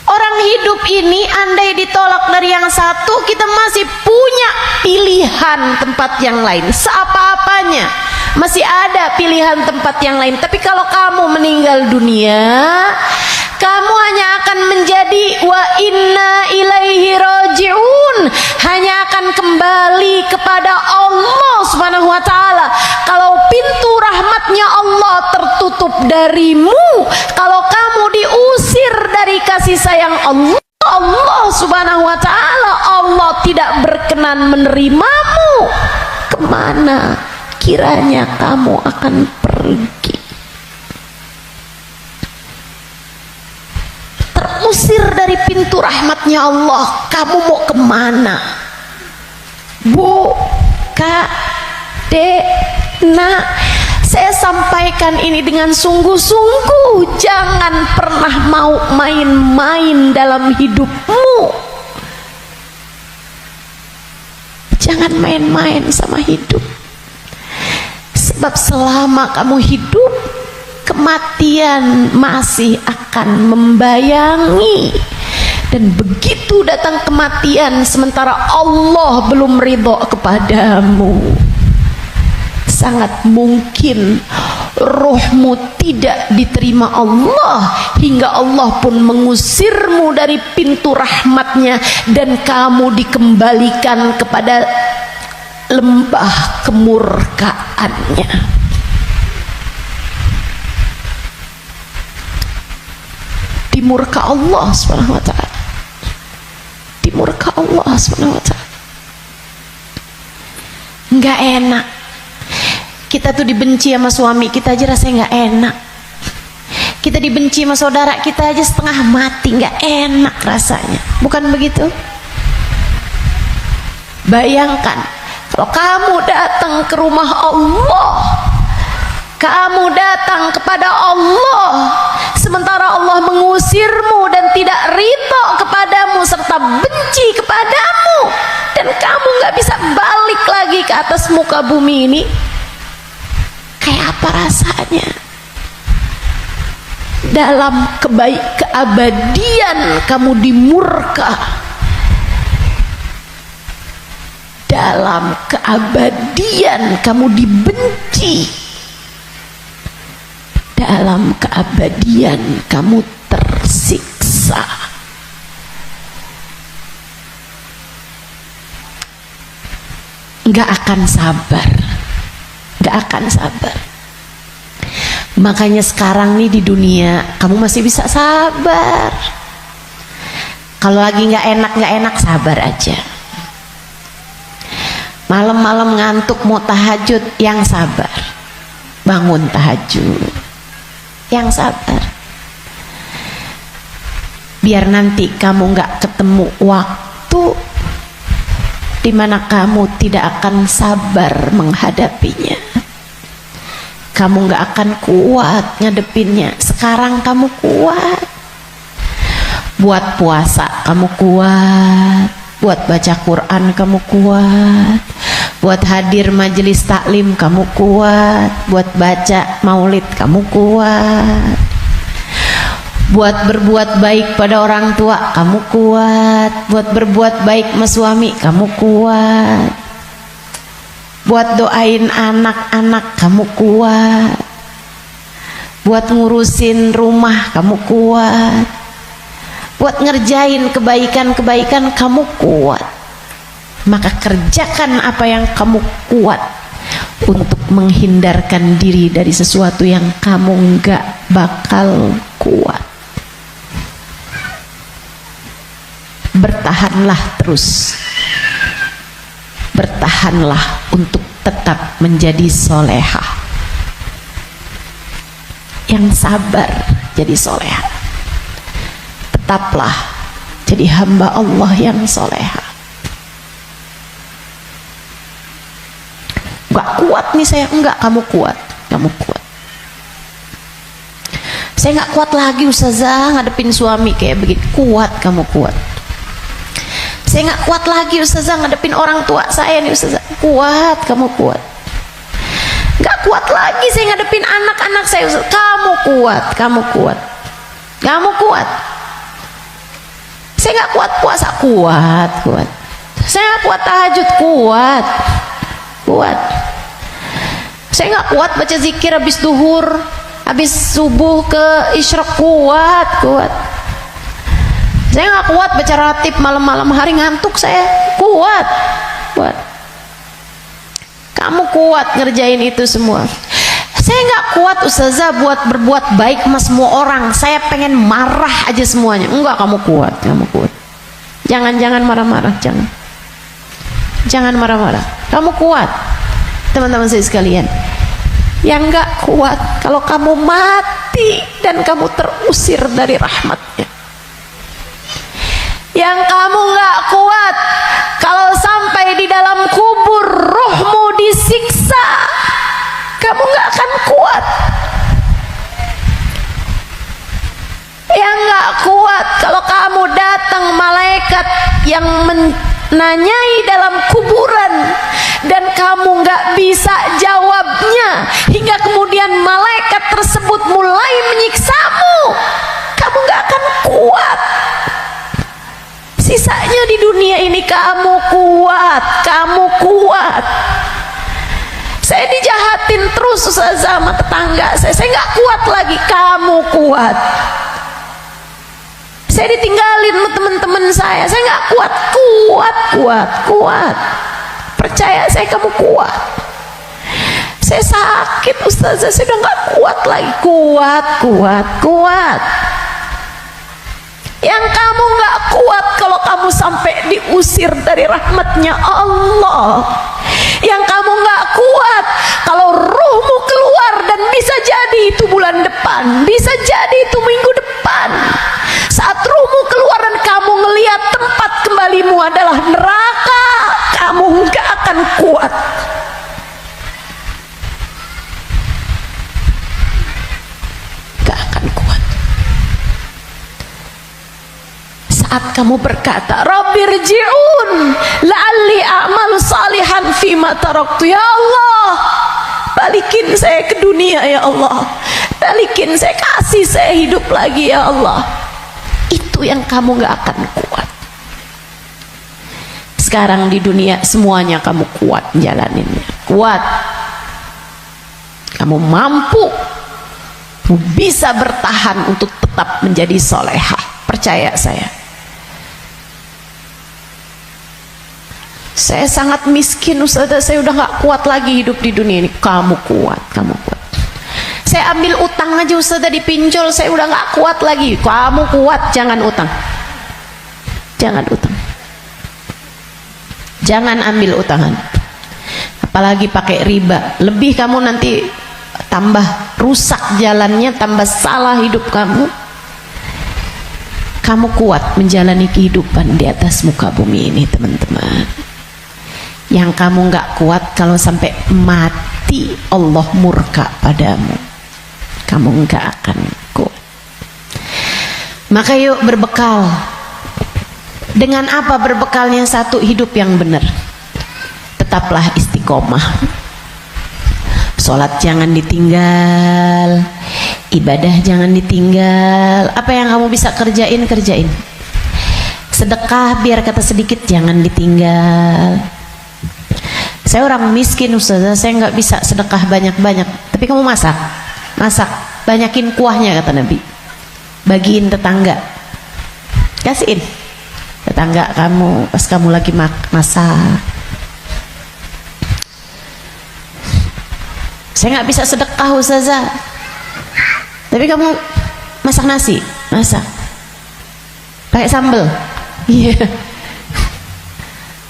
Orang hidup ini andai ditolak dari yang satu, kita masih punya pilihan. pilihan tempat yang lain. Seapa-apanya masih ada pilihan tempat yang lain. Tapi kalau kamu meninggal dunia, kamu hanya akan menjadi wa inna ilaihi raji'un, hanya akan kembali kepada Allah Subhanahu wa taala. Kalau pintu rahmatnya Allah tertutup darimu, kalau kamu diusir dari kasih sayang Allah Subhanahu wa taala, Allah tidak berkenan menerimamu, kemana kiranya kamu akan pergi? Terusir dari pintu rahmatnya Allah, kamu mau kemana? Bu, Kak, Dek, Nak, saya sampaikan ini dengan sungguh-sungguh. Jangan pernah mau main-main dalam hidupmu. Jangan main-main sama hidup. Sebab selama kamu hidup, kematian masih akan membayangi. Dan begitu datang kematian sementara Allah belum ridho kepadamu, sangat mungkin rohmu tidak diterima Allah, hingga Allah pun mengusirmu dari pintu rahmatnya dan kamu dikembalikan kepada lembah kemurkaannya. Dimurka Allah Subhanahu wa taala. Dimurka Allah Subhanahu wa taala. Enggak enak. Kita tuh dibenci sama suami kita aja rasanya enggak enak. Kita dibenci sama saudara kita aja setengah mati, enggak enak rasanya. Bukan begitu? Bayangkan kalau kamu datang ke rumah Allah, kamu datang kepada Allah sementara Allah mengusirmu dan tidak ridho kepadamu serta benci kepadamu, dan kamu nggak bisa balik lagi ke atas muka bumi ini, kayak apa rasanya? Dalam keabadian kamu dimurka, dalam keabadian kamu dibenci, dalam keabadian kamu tersiksa. Gak akan sabar, gak akan sabar. Makanya sekarang nih di dunia kamu masih bisa sabar. Kalau lagi gak enak sabar aja. Malam-malam ngantuk mau tahajud, yang sabar. Bangun tahajud, yang sabar. Biar nanti kamu nggak ketemu waktu dimana kamu tidak akan sabar menghadapinya. Kamu nggak akan kuat ngadepinnya. Sekarang kamu kuat. Buat puasa kamu kuat, buat baca Quran kamu kuat, buat hadir majelis taklim kamu kuat, buat baca maulid kamu kuat, buat berbuat baik pada orang tua kamu kuat, buat berbuat baik sama suami kamu kuat, buat doain anak-anak kamu kuat, buat ngurusin rumah kamu kuat, buat ngerjain kebaikan-kebaikan kamu kuat. Maka kerjakan apa yang kamu kuat untuk menghindarkan diri dari sesuatu yang kamu nggak bakal kuat. Bertahanlah terus, bertahanlah untuk tetap menjadi solehah, yang sabar jadi solehah. Tetaplah jadi hamba Allah yang solehah. Gak kuat nih saya, enggak, kamu kuat, kamu kuat. Saya nggak kuat lagi Ustazah ngadepin suami kayak begitu. Kuat, kamu kuat. Saya nggak kuat lagi Ustazah ngadepin orang tua saya nih Ustazah. Kuat, kamu kuat. Nggak kuat lagi saya ngadepin anak-anak saya Ustazah. Kamu kuat, kamu kuat, kamu kuat. Saya nggak kuat puasa, kuat, kuat. Saya nggak kuat tahajud, kuat. Saya nggak kuat baca zikir habis duhur, habis subuh ke isyraq, kuat. Saya nggak kuat baca ratib malam-malam hari, ngantuk saya, kuat. Kamu kuat ngerjain itu semua. Saya nggak kuat ustazah buat berbuat baik sama semua orang. Saya pengen marah aja semuanya. Enggak, kamu kuat. Jangan marah-marah, jangan marah-marah. Kamu kuat, teman-teman saya sekalian. Yang nggak kuat kalau kamu mati dan kamu terusir dari rahmatnya. Yang kamu nggak kuat kalau sampai di dalam kubur ruhmu disiksa, kamu nggak akan kuat. Yang nggak kuat kalau kamu datang malaikat yang menanyai dalam kuburan dan kamu nggak bisa jawabnya, hingga kemudian malaikat tersebut mulai menyiksamu, kamu nggak akan kuat. Sisanya di dunia ini kamu kuat. Saya dijahatin terus sama tetangga saya nggak kuat lagi, kamu kuat. Saya ditinggalin sama teman-teman saya nggak kuat. Percaya saya, kamu kuat. Saya sakit ustazah, saya udah nggak kuat lagi, kuat. Yang kamu nggak kuat kalau kamu sampai diusir dari rahmatnya Allah. Yang kamu nggak kuat kalau ruhmu keluar, dan bisa jadi itu bulan depan, bisa jadi itu minggu depan. Saat ruhmu keluar dan kamu ngelihat tempat kembalimu adalah neraka, kamu nggak akan kuat. Saat kamu berkata, Rabbirji'un la'alli a'malu salihan fima taraktu, ya Allah, balikin saya ke dunia ya Allah, balikin saya, kasih saya hidup lagi ya Allah. Itu yang kamu gak akan kuat. Sekarang di dunia semuanya kamu kuat jalaninnya, kuat. Kamu mampu, bisa bertahan untuk tetap menjadi solehah, percaya saya. Saya sangat miskin ustazah, saya udah gak kuat lagi hidup di dunia ini. Kamu kuat. Saya ambil utang aja ustazah, dipinjol, saya udah gak kuat lagi. Kamu kuat, jangan utang. Jangan ambil utangan, apalagi pakai riba. Lebih kamu nanti tambah rusak jalannya, tambah salah hidup kamu. Kamu kuat menjalani kehidupan di atas muka bumi ini, teman-teman. Yang kamu nggak kuat kalau sampai mati Allah murka padamu, kamu nggak akan kuat. Maka yuk berbekal. Dengan apa berbekalnya? Satu, hidup yang benar. Tetaplah istiqomah. Sholat jangan ditinggal, ibadah jangan ditinggal. Apa yang kamu bisa kerjain. Sedekah biar kata sedikit jangan ditinggal. Saya orang miskin ustazah, saya nggak bisa sedekah banyak-banyak. Tapi kamu masak, banyakin kuahnya kata Nabi. Bagiin tetangga, kasihin tetangga kamu pas kamu lagi masak. Saya nggak bisa sedekah ustazah, tapi kamu masak nasi, pakai sambal, iya.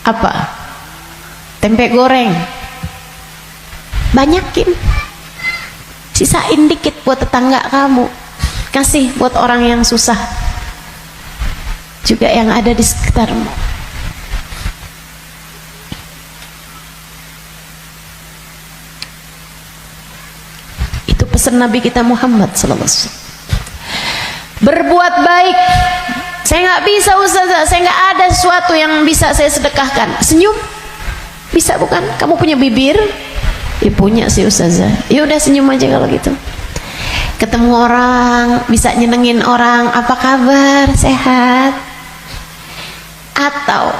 Apa? Tempe goreng, banyakin, sisain dikit buat tetangga kamu, kasih buat orang yang susah juga yang ada di sekitarmu. Itu pesan Nabi kita Muhammad SAW. Berbuat baik. Saya nggak bisa ustazah, saya nggak ada sesuatu yang bisa saya sedekahkan. Senyum bisa bukan? Kamu punya bibir? Ya punya sih ustazah. Ya udah senyum aja kalau gitu. Ketemu orang, bisa nyenengin orang, apa kabar? Sehat? Atau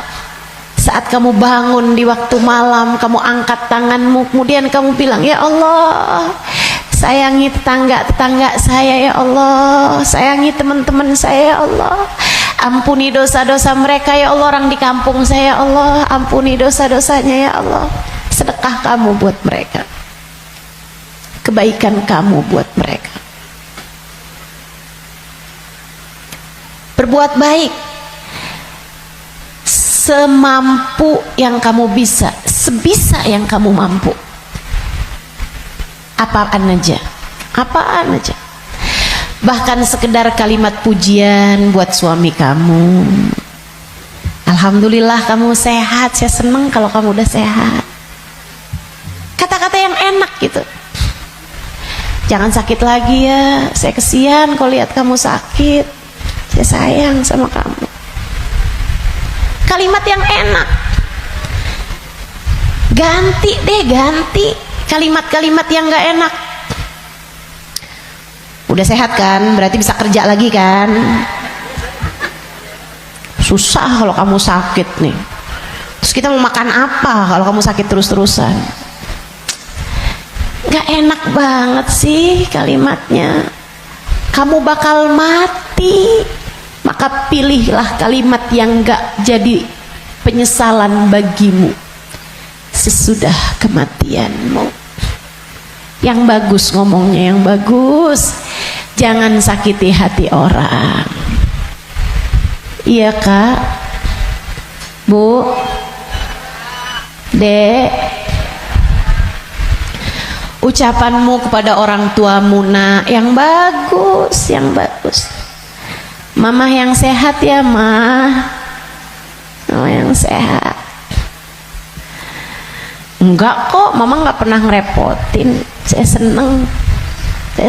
Saat kamu bangun di waktu malam, kamu angkat tanganmu, kemudian kamu bilang, ya Allah, sayangi tetangga-tetangga saya ya Allah, sayangi teman-teman saya ya Allah, ampuni dosa-dosa mereka ya Allah, orang di kampung saya ya Allah, ampuni dosa-dosanya ya Allah. Sedekah kamu buat mereka, kebaikan kamu buat mereka. Berbuat baik semampu yang kamu bisa, sebisa yang kamu mampu. Apaan aja, apaan aja. Bahkan sekedar kalimat pujian buat suami kamu. Alhamdulillah kamu sehat, saya seneng kalau kamu udah sehat. Kata-kata yang enak gitu. Jangan sakit lagi ya, saya kesian kalau lihat kamu sakit, saya sayang sama kamu. Kalimat yang enak. Ganti deh, ganti kalimat-kalimat yang gak enak. Udah sehat kan, berarti bisa kerja lagi kan. Susah kalau kamu sakit nih. Terus kita mau makan apa kalau kamu sakit terus-terusan? Gak enak banget sih kalimatnya. Kamu bakal mati, maka pilihlah kalimat yang gak jadi penyesalan bagimu sesudah kematianmu. Yang bagus ngomongnya, yang bagus. Jangan sakiti hati orang. Iya kak, bu, dek. Ucapanmu kepada orang tuamu nak, yang bagus, yang bagus. Mama yang sehat ya mah, mama yang sehat. Enggak kok, mama nggak pernah ngerepotin. Saya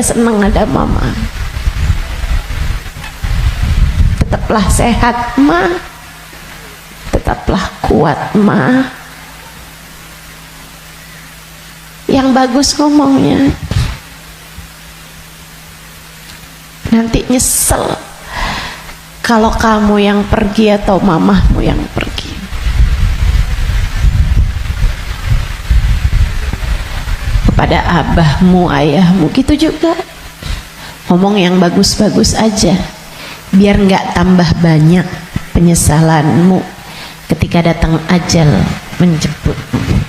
seneng ada mama. Tetaplah sehat ma, tetaplah kuat ma. Yang bagus ngomongnya. Nanti nyesel kalau kamu yang pergi atau mamahmu yang pergi. Kepada abahmu, ayahmu gitu juga. Ngomong yang bagus-bagus aja, biar nggak tambah banyak penyesalanmu ketika datang ajal menjemputmu.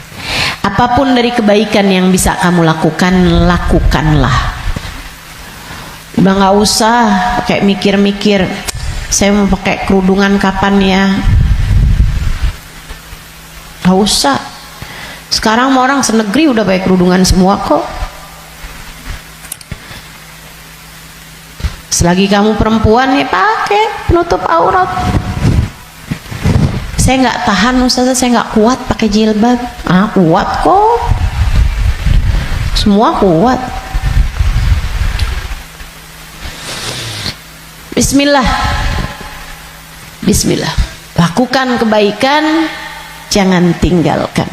Apapun dari kebaikan yang bisa kamu lakukan, lakukanlah. Udah nggak usah pakai mikir-mikir, saya mau pakai kerudungan kapan ya. Nggak usah. Sekarang orang senegeri udah pakai kerudungan semua kok. Selagi kamu perempuan ya pakai penutup aurat. Saya nggak tahan Ustazah, saya nggak kuat pakai jilbab. Ah kuat kok, semua kuat. Bismillah, Bismillah. Lakukan kebaikan, jangan tinggalkan.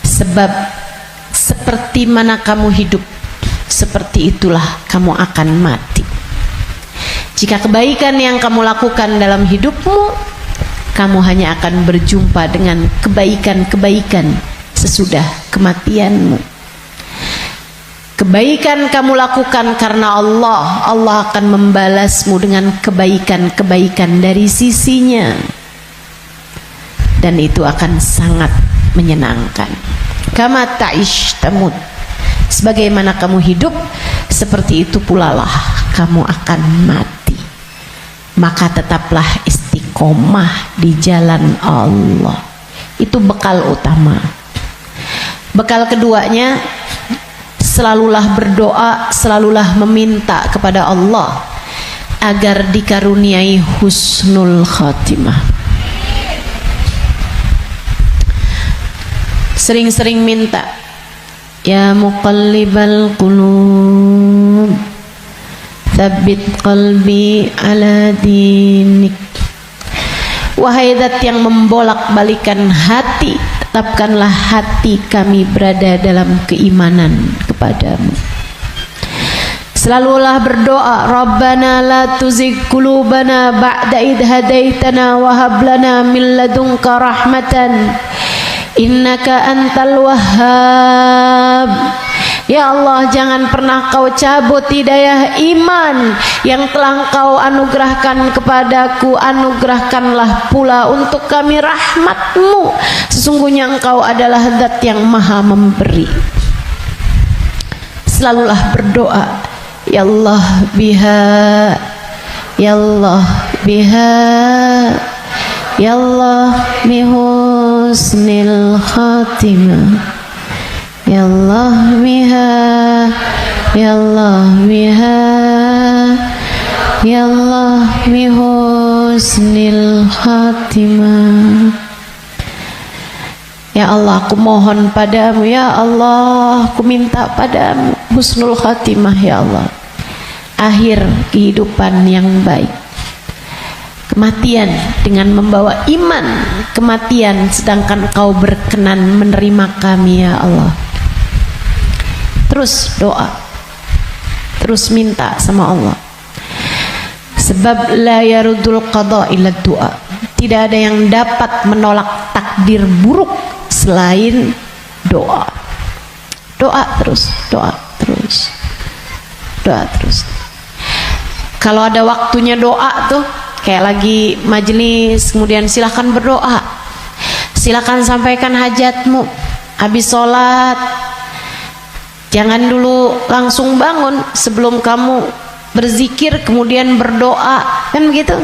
Sebab seperti mana kamu hidup, seperti itulah kamu akan mati. Jika kebaikan yang kamu lakukan dalam hidupmu, kamu hanya akan berjumpa dengan kebaikan-kebaikan sesudah kematianmu. Kebaikan kamu lakukan karena Allah, Allah akan membalasmu dengan kebaikan-kebaikan dari sisinya. Dan itu akan sangat menyenangkan. Kama ta'ish tamut, sebagaimana kamu hidup, seperti itu pula lah kamu akan mati. Maka tetaplah istiqomah di jalan Allah. Itu bekal utama. Bekal keduanya, selalulah berdoa, selalulah meminta kepada Allah agar dikaruniai husnul khatimah. Sering-sering minta, ya muqallibal qulub, tsabbit qalbi ala dinik. Wahai zat yang membolak-balikan hati, tetapkanlah hati kami berada dalam keimanan kepadamu. Selalulah berdoa, Rabbana la tuzigh qulubana ba'da idh hadaitana wa hab lana min ladunka rahmatan innaka antal wahhab. Ya Allah, jangan pernah kau cabut hidayah iman yang telah kau anugerahkan kepadaku. Anugerahkanlah pula untuk kami rahmatmu. Sesungguhnya engkau adalah zat yang maha memberi. Selalulah berdoa, Ya Allah biha, Ya Allah biha, Ya Allah bihusnil khatimah, Ya Allah biha, Ya Allah biha, Ya Allah bihusnil khatimah. Ya Allah, aku mohon padamu, Ya Allah, aku minta padamu husnul khatimah, Ya Allah, akhir kehidupan yang baik, kematian dengan membawa iman, kematian sedangkan Engkau berkenan menerima kami, Ya Allah. Terus doa, terus minta sama Allah, sebab la yarudul qada illa doa. Tidak ada yang dapat menolak takdir buruk selain doa. Doa terus, doa terus, doa terus. Kalau ada waktunya doa tuh, kayak lagi majelis, kemudian silahkan berdoa, silahkan sampaikan hajatmu. Habis sholat, jangan dulu langsung bangun, sebelum kamu berzikir kemudian berdoa, kan begitu.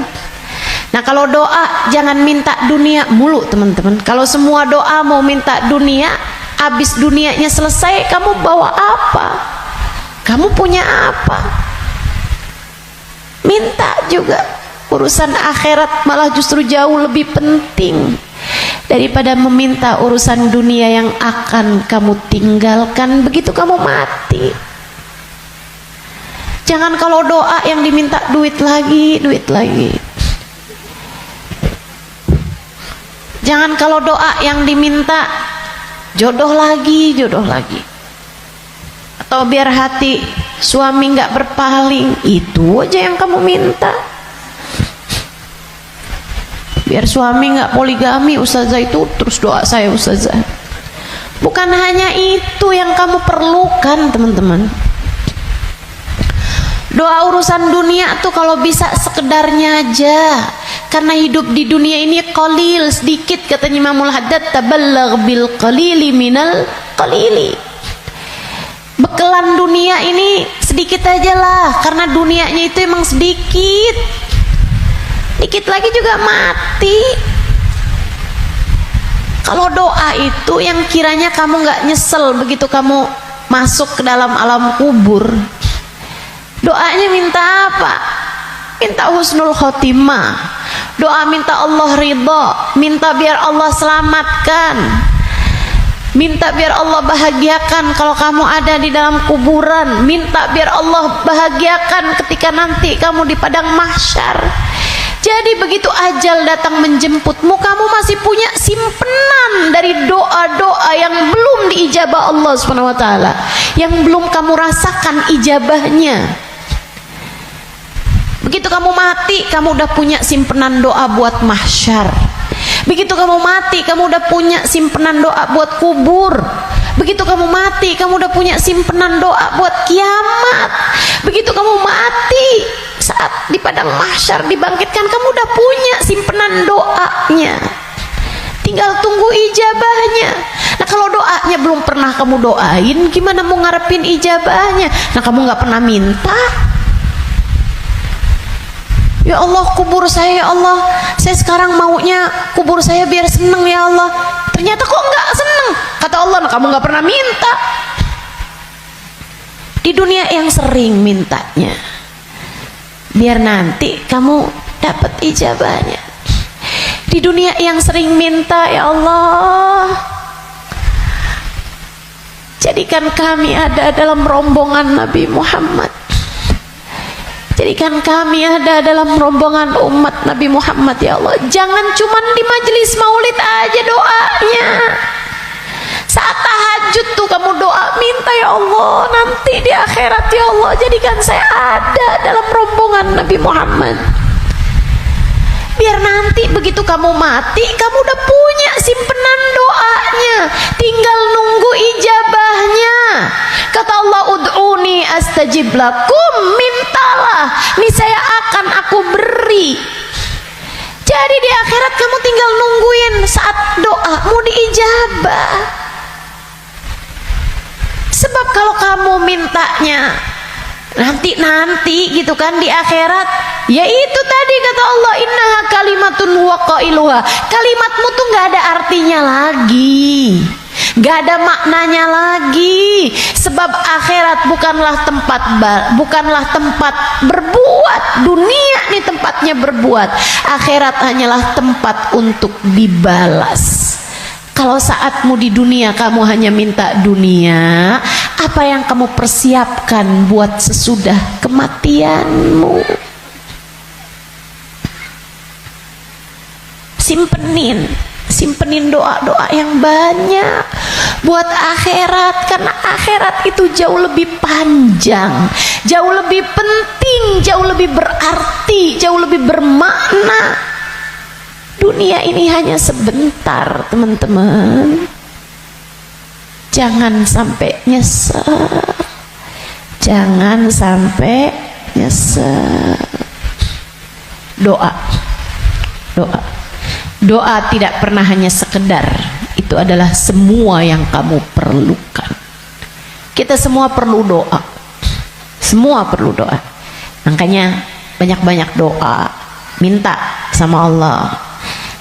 Nah, kalau doa jangan minta dunia mulu, teman-teman. Kalau semua doa mau minta dunia, habis dunianya selesai, kamu bawa apa? Kamu punya apa? Minta juga. Urusan akhirat malah justru jauh lebih penting daripada meminta urusan dunia yang akan kamu tinggalkan begitu kamu mati. Jangan kalau doa yang diminta duit lagi, duit lagi. Jangan kalau doa yang diminta jodoh lagi, jodoh lagi. Atau biar hati suami nggak berpaling, itu aja yang kamu minta. Biar suami nggak poligami, ustazah, itu terus doa saya, ustazah. Bukan hanya itu yang kamu perlukan, teman-teman. Doa urusan dunia tuh kalau bisa sekedarnya aja, karena hidup di dunia ini qalil, sedikit, katanya Imamul Haddad, tabalagh bil qalili minal qalili. Bekelan dunia ini sedikit aja lah, karena dunianya itu emang sedikit. Dikit lagi juga mati. Kalau doa itu yang kiranya kamu nggak nyesel begitu kamu masuk ke dalam alam kubur. Doanya minta apa? Minta husnul khotimah. Doa minta Allah ridha, minta biar Allah selamatkan, minta biar Allah bahagiakan kalau kamu ada di dalam kuburan, minta biar Allah bahagiakan ketika nanti kamu di padang mahsyar. Jadi begitu ajal datang menjemputmu, kamu masih punya simpenan dari doa-doa yang belum diijabah Allah SWT, yang belum kamu rasakan ijabahnya. Begitu kamu mati, kamu udah punya simpenan doa buat mahsyar. Begitu kamu mati, kamu udah punya simpenan doa buat kubur. Begitu kamu mati, kamu udah punya simpenan doa buat kiamat. Begitu kamu mati, saat di padang mahsyar dibangkitkan, kamu udah punya simpenan doanya, tinggal tunggu ijabahnya. Nah, kalau doanya belum pernah kamu doain, gimana mau ngarepin ijabahnya? Nah, kamu nggak pernah minta. Ya Allah, kubur saya, ya Allah, saya sekarang maunya kubur saya biar seneng, ya Allah. Ternyata kok nggak seneng, kata Allah. Nah, kamu nggak pernah minta. Di dunia yang sering mintanya, biar nanti kamu dapat ijabahnya. Di dunia yang sering minta, ya Allah, jadikan kami ada dalam rombongan Nabi Muhammad. Jadikan kami ada dalam rombongan umat Nabi Muhammad, ya Allah. Jangan cuman di majelis maulid aja doanya. Saat tahajud tahajud tuh kamu doa, minta ya Allah nanti di akhirat ya Allah jadikan saya ada dalam rombongan Nabi Muhammad, biar nanti begitu kamu mati kamu udah punya simpenan doanya, tinggal nunggu ijabahnya. Kata Allah, ud'uni astajib lakum, mintalah niscaya akan aku beri. Jadi di akhirat kamu tinggal nungguin saat doamu diijabah. Sebab kalau kamu mintanya nanti gitu kan di akhirat, ya itu tadi kata Allah, innaha kalimatun huwa qailuha, kalimatmu tuh nggak ada artinya lagi, nggak ada maknanya lagi. Sebab akhirat bukanlah tempat berbuat, dunia nih tempatnya berbuat, akhirat hanyalah tempat untuk dibalas. Kalau saatmu di dunia kamu hanya minta dunia, apa yang kamu persiapkan buat sesudah kematianmu? Simpenin doa-doa yang banyak buat akhirat, karena akhirat itu jauh lebih panjang, jauh lebih penting, jauh lebih berarti, jauh lebih bermakna. Dunia ini hanya sebentar, teman-teman. Jangan sampai nyesel. Jangan sampai nyesel. Doa. Doa tidak pernah hanya sekedar. Itu adalah semua yang kamu perlukan. Kita semua perlu doa. Semua perlu doa. Makanya banyak-banyak doa. Minta sama Allah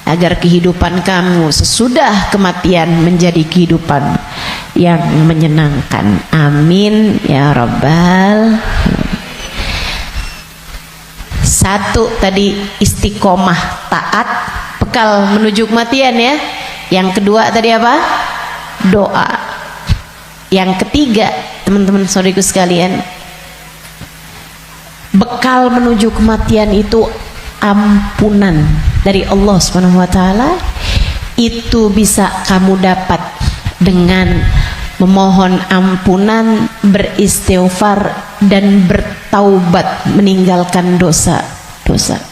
agar kehidupan kamu sesudah kematian menjadi kehidupan yang menyenangkan. Amin ya rabbal. Satu tadi istiqomah taat, bekal menuju kematian ya. Yang kedua tadi apa? Doa. Yang ketiga, teman-teman saudariku sekalian, bekal menuju kematian itu ampunan dari Allah Subhanahu wa taala. Itu bisa kamu dapat dengan memohon ampunan, beristighfar dan bertaubat, meninggalkan dosa-dosa.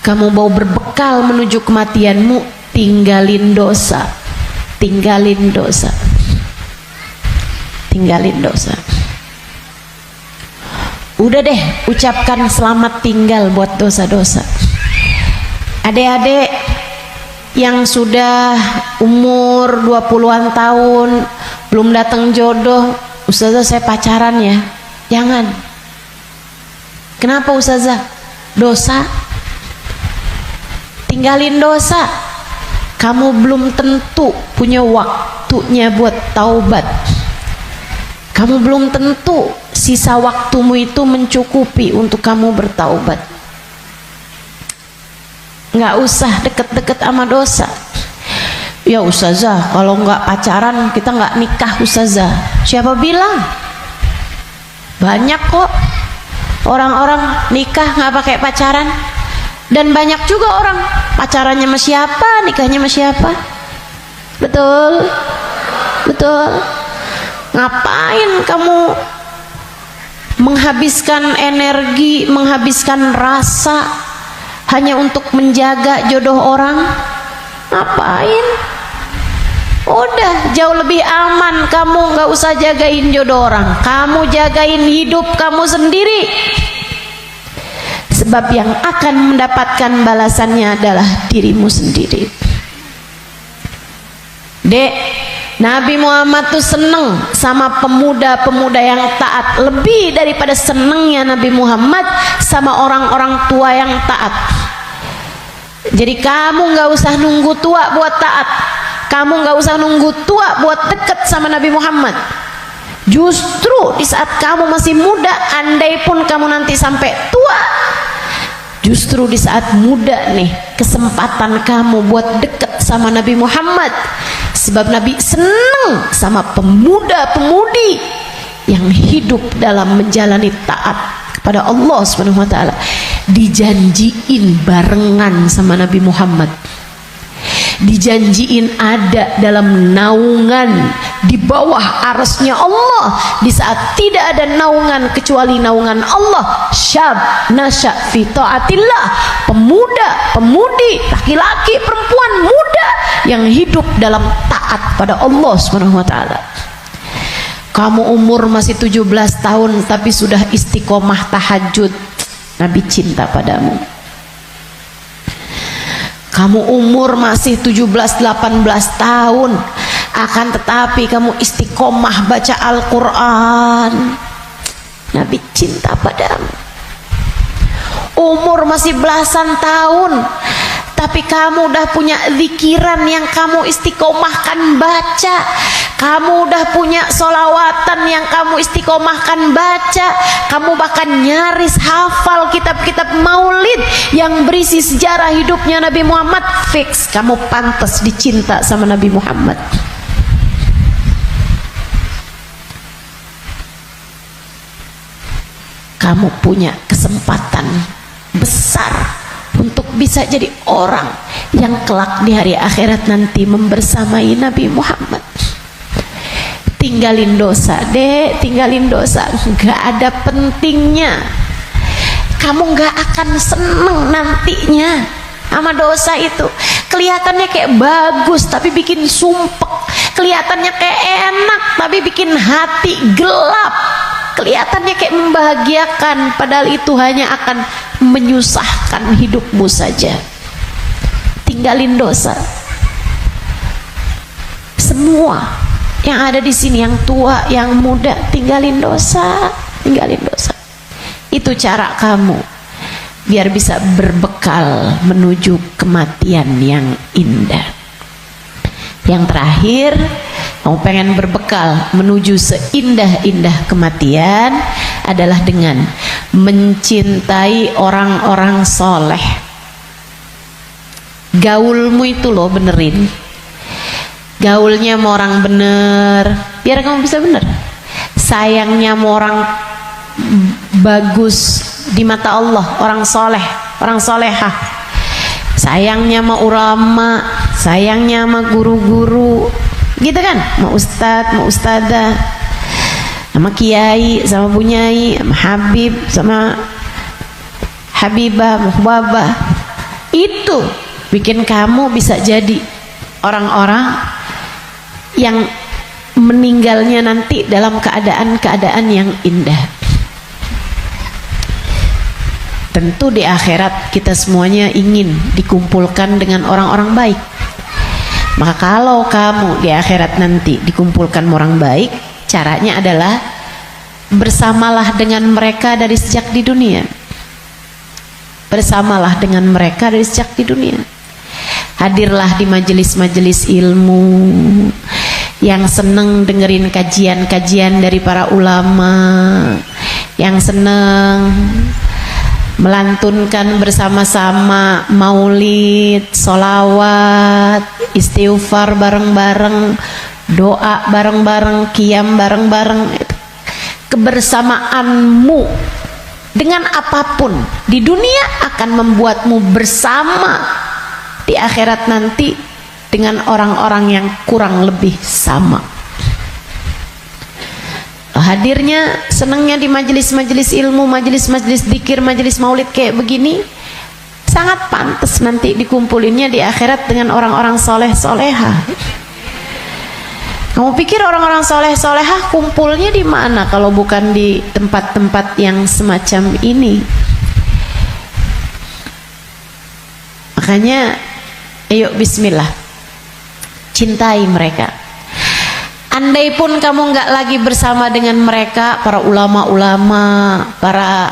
Kamu mau berbekal menuju kematianmu, tinggalin dosa. Tinggalin dosa. Tinggalin dosa. Udah deh, ucapkan selamat tinggal buat dosa-dosa. Adik-adik yang sudah umur 20-an tahun belum datang jodoh, ustazah saya pacaran ya. Jangan. Kenapa ustazah? Dosa. Tinggalin dosa. Kamu belum tentu punya waktunya buat taubat. Kamu belum tentu sisa waktumu itu mencukupi untuk kamu bertaubat. Nggak usah deket-deket sama dosa. Ya ustazah, kalau nggak pacaran kita nggak nikah ustazah. Siapa bilang? Banyak kok orang-orang nikah nggak pakai pacaran. Dan banyak juga orang pacarannya sama siapa, nikahnya sama siapa. Betul? Betul? Ngapain kamu menghabiskan energi, menghabiskan rasa hanya untuk menjaga jodoh orang? Ngapain? Udah jauh lebih aman kamu nggak usah jagain jodoh orang, kamu jagain hidup kamu sendiri. Sebab yang akan mendapatkan balasannya adalah dirimu sendiri. Dek, Nabi Muhammad tuh seneng sama pemuda-pemuda yang taat lebih daripada senengnya Nabi Muhammad sama orang-orang tua yang taat. Jadi kamu nggak usah nunggu tua buat taat, kamu nggak usah nunggu tua buat deket sama Nabi Muhammad. Justru di saat kamu masih muda, andai pun kamu nanti sampai tua, justru di saat muda nih kesempatan kamu buat deket sama Nabi Muhammad. Sebab Nabi senang sama pemuda-pemudi yang hidup dalam menjalani taat kepada Allah Subhanahu wa taala. Dijanjiin barengan sama Nabi Muhammad. dijanjiin ada dalam naungan di bawah arasnya Allah di saat tidak ada naungan kecuali naungan Allah. Syab nasya fi taatillah, pemuda, pemudi, laki-laki, perempuan, muda yang hidup dalam taat pada Allah Subhanahu wa taala. Kamu umur masih 17 tahun tapi sudah istiqomah tahajud, Nabi cinta padamu. Kamu umur masih 17-18 tahun akan tetapi kamu istiqomah baca Al-Quran, Nabi cinta padamu. Umur masih belasan tahun tapi kamu udah punya zikiran yang kamu istiqomahkan baca, kamu udah punya solawatan yang kamu istiqomahkan baca, kamu bahkan nyaris hafal kitab-kitab maulid yang berisi sejarah hidupnya Nabi Muhammad. Fix kamu pantas dicinta sama Nabi Muhammad. Kamu punya kesempatan besar untuk bisa jadi orang yang kelak di hari akhirat nanti membersamai Nabi Muhammad. Tinggalin dosa, dek, tinggalin dosa, nggak ada pentingnya. Kamu nggak akan seneng nantinya sama dosa itu. Kelihatannya kayak bagus tapi bikin sumpek, kelihatannya kayak enak tapi bikin hati gelap, kelihatannya kayak membahagiakan padahal itu hanya akan menyusahkan hidupmu saja. Tinggalin dosa. Semua yang ada di sini, yang tua, yang muda, tinggalin dosa, tinggalin dosa. Itu cara kamu biar bisa berbekal menuju kematian yang indah. Yang terakhir, kamu pengen berbekal menuju seindah-indah kematian adalah dengan mencintai orang-orang soleh. Gaulmu itu loh benerin, gaulnya sama orang bener biar kamu bisa bener. Sayangnya sama orang bagus di mata Allah, orang soleh, orang solehah. Sayangnya sama ulama, sayangnya sama guru-guru, gitu kan, sama ustadz, sama ustadzah, sama kiai, sama bunyai, sama habib, sama habibah, muhbabah. Itu bikin kamu bisa jadi orang-orang yang meninggalnya nanti dalam keadaan-keadaan yang indah. Tentu di akhirat kita semuanya ingin dikumpulkan dengan orang-orang baik. Maka kalau kamu di akhirat nanti dikumpulkan orang baik, caranya adalah bersamalah dengan mereka dari sejak di dunia. Bersamalah dengan mereka dari sejak di dunia. Hadirlah di majelis-majelis ilmu, yang seneng dengerin kajian-kajian dari para ulama, yang seneng melantunkan bersama-sama maulid, solawat, istighfar bareng-bareng, doa bareng-bareng, qiyam bareng-bareng. Kebersamaanmu dengan apapun di dunia akan membuatmu bersama di akhirat nanti dengan orang-orang yang kurang lebih sama. Hadirnya, senangnya di majelis-majelis ilmu, majelis-majelis dzikir, majelis maulid kayak begini sangat pantas nanti dikumpulinnya di akhirat dengan orang-orang soleh solehah. Kamu pikir orang-orang soleh solehah kumpulnya di mana kalau bukan di tempat-tempat yang semacam ini? Makanya ayo bismillah, cintai mereka. Andai pun kamu nggak lagi bersama dengan mereka, para ulama-ulama, para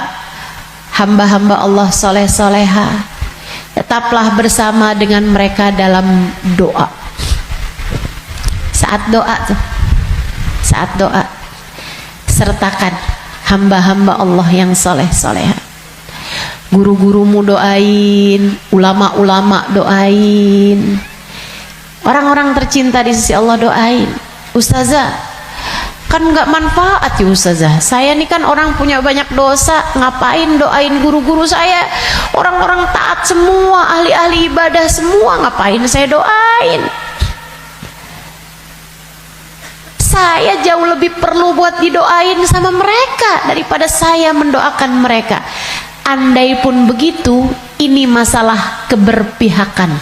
hamba-hamba Allah soleh-soleha, tetaplah bersama dengan mereka dalam doa. Saat doa tuh, saat doa, sertakan hamba-hamba Allah yang soleh-soleha. Guru-gurumu doain, ulama-ulama doain, orang-orang tercinta di sisi Allah doain. Ustazah, Kan nggak manfaat ya Ustazah, saya ini kan orang punya banyak dosa, ngapain doain guru-guru saya, orang-orang taat semua, ahli-ahli ibadah semua, ngapain saya doain? Saya jauh lebih perlu buat didoain sama mereka daripada saya mendoakan mereka. Andai pun begitu, ini masalah keberpihakan,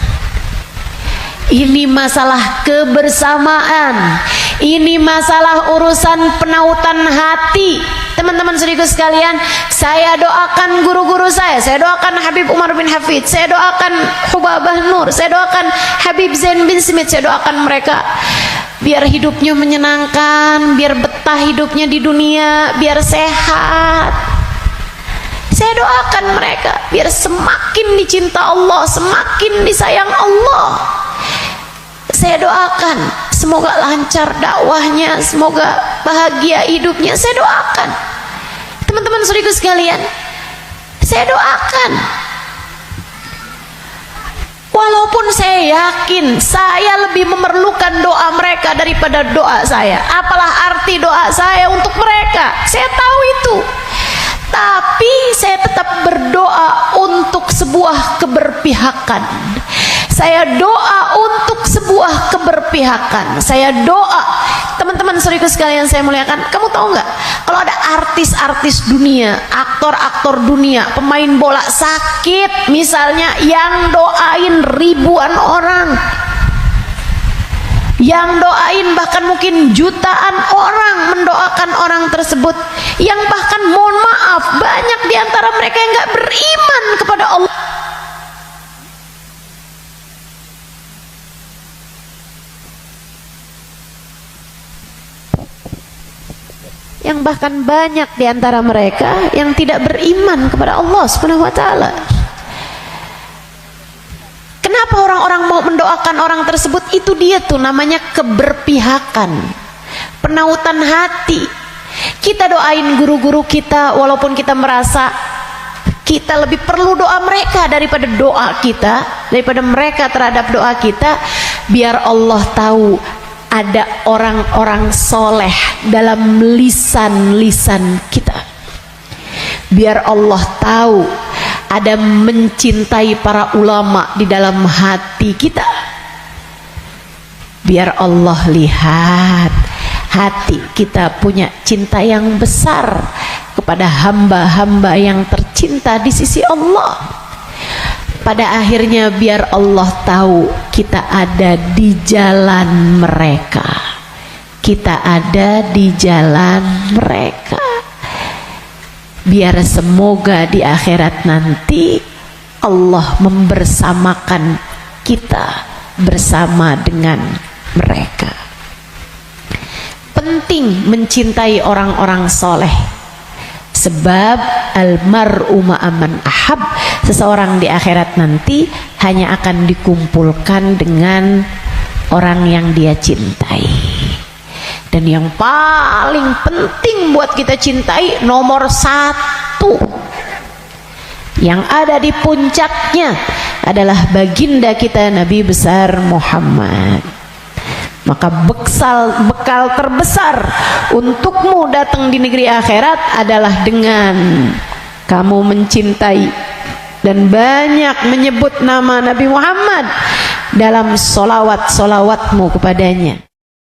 ini masalah kebersamaan, ini masalah urusan penautan hati. Teman-teman saudaraku sekalian, saya doakan guru-guru saya doakan Habib Umar bin Hafid, saya doakan Hubabah Nur, saya doakan Habib Zain bin Smith, saya doakan mereka biar hidupnya menyenangkan, biar betah hidupnya di dunia, biar sehat. Saya doakan mereka biar semakin dicinta Allah, semakin disayang Allah. Saya doakan semoga lancar dakwahnya, semoga bahagia hidupnya. Saya doakan. Teman-teman saudaraku sekalian, saya doakan. Walaupun saya yakin saya lebih memerlukan doa mereka daripada doa saya. Apalah arti doa saya untuk mereka? Saya tahu itu. Tapi saya tetap berdoa untuk sebuah keberpihakan. Saya doa untuk sebuah keberpihakan. Saya doa. Teman-teman saudaraku sekalian saya muliakan, kamu tahu nggak? Kalau ada artis-artis dunia, aktor-aktor dunia, pemain bola sakit misalnya, yang doain ribuan orang, yang doain bahkan mungkin jutaan orang mendoakan orang tersebut, yang bahkan mohon maaf banyak diantara mereka yang nggak beriman kepada Allah. Yang bahkan banyak diantara mereka yang tidak beriman kepada Allah Subhanahu wa Ta'ala. Kenapa orang-orang mau mendoakan orang tersebut? Itu dia tuh namanya keberpihakan, penautan hati. Kita doain guru-guru kita walaupun kita merasa kita lebih perlu doa mereka daripada doa kita, daripada mereka terhadap doa kita, biar Allah tahu ada orang-orang soleh dalam lisan-lisan kita. Biar Allah tahu ada mencintai para ulama di dalam hati kita. Biar Allah lihat hati kita punya cinta yang besar kepada hamba-hamba yang tercinta di sisi Allah. Pada akhirnya biar Allah tahu kita ada di jalan mereka, kita ada di jalan mereka. Biar semoga di akhirat nanti Allah membersamakan kita bersama dengan mereka. Penting mencintai orang-orang soleh, sebab almar'u ma'aman ahab, seseorang di akhirat nanti hanya akan dikumpulkan dengan orang yang dia cintai. Dan yang paling penting buat kita cintai, nomor satu yang ada di puncaknya adalah baginda kita Nabi besar Muhammad. Maka bekal terbesar untukmu datang di negeri akhirat adalah dengan kamu mencintai dan banyak menyebut nama Nabi Muhammad dalam solawat-solawatmu kepadanya.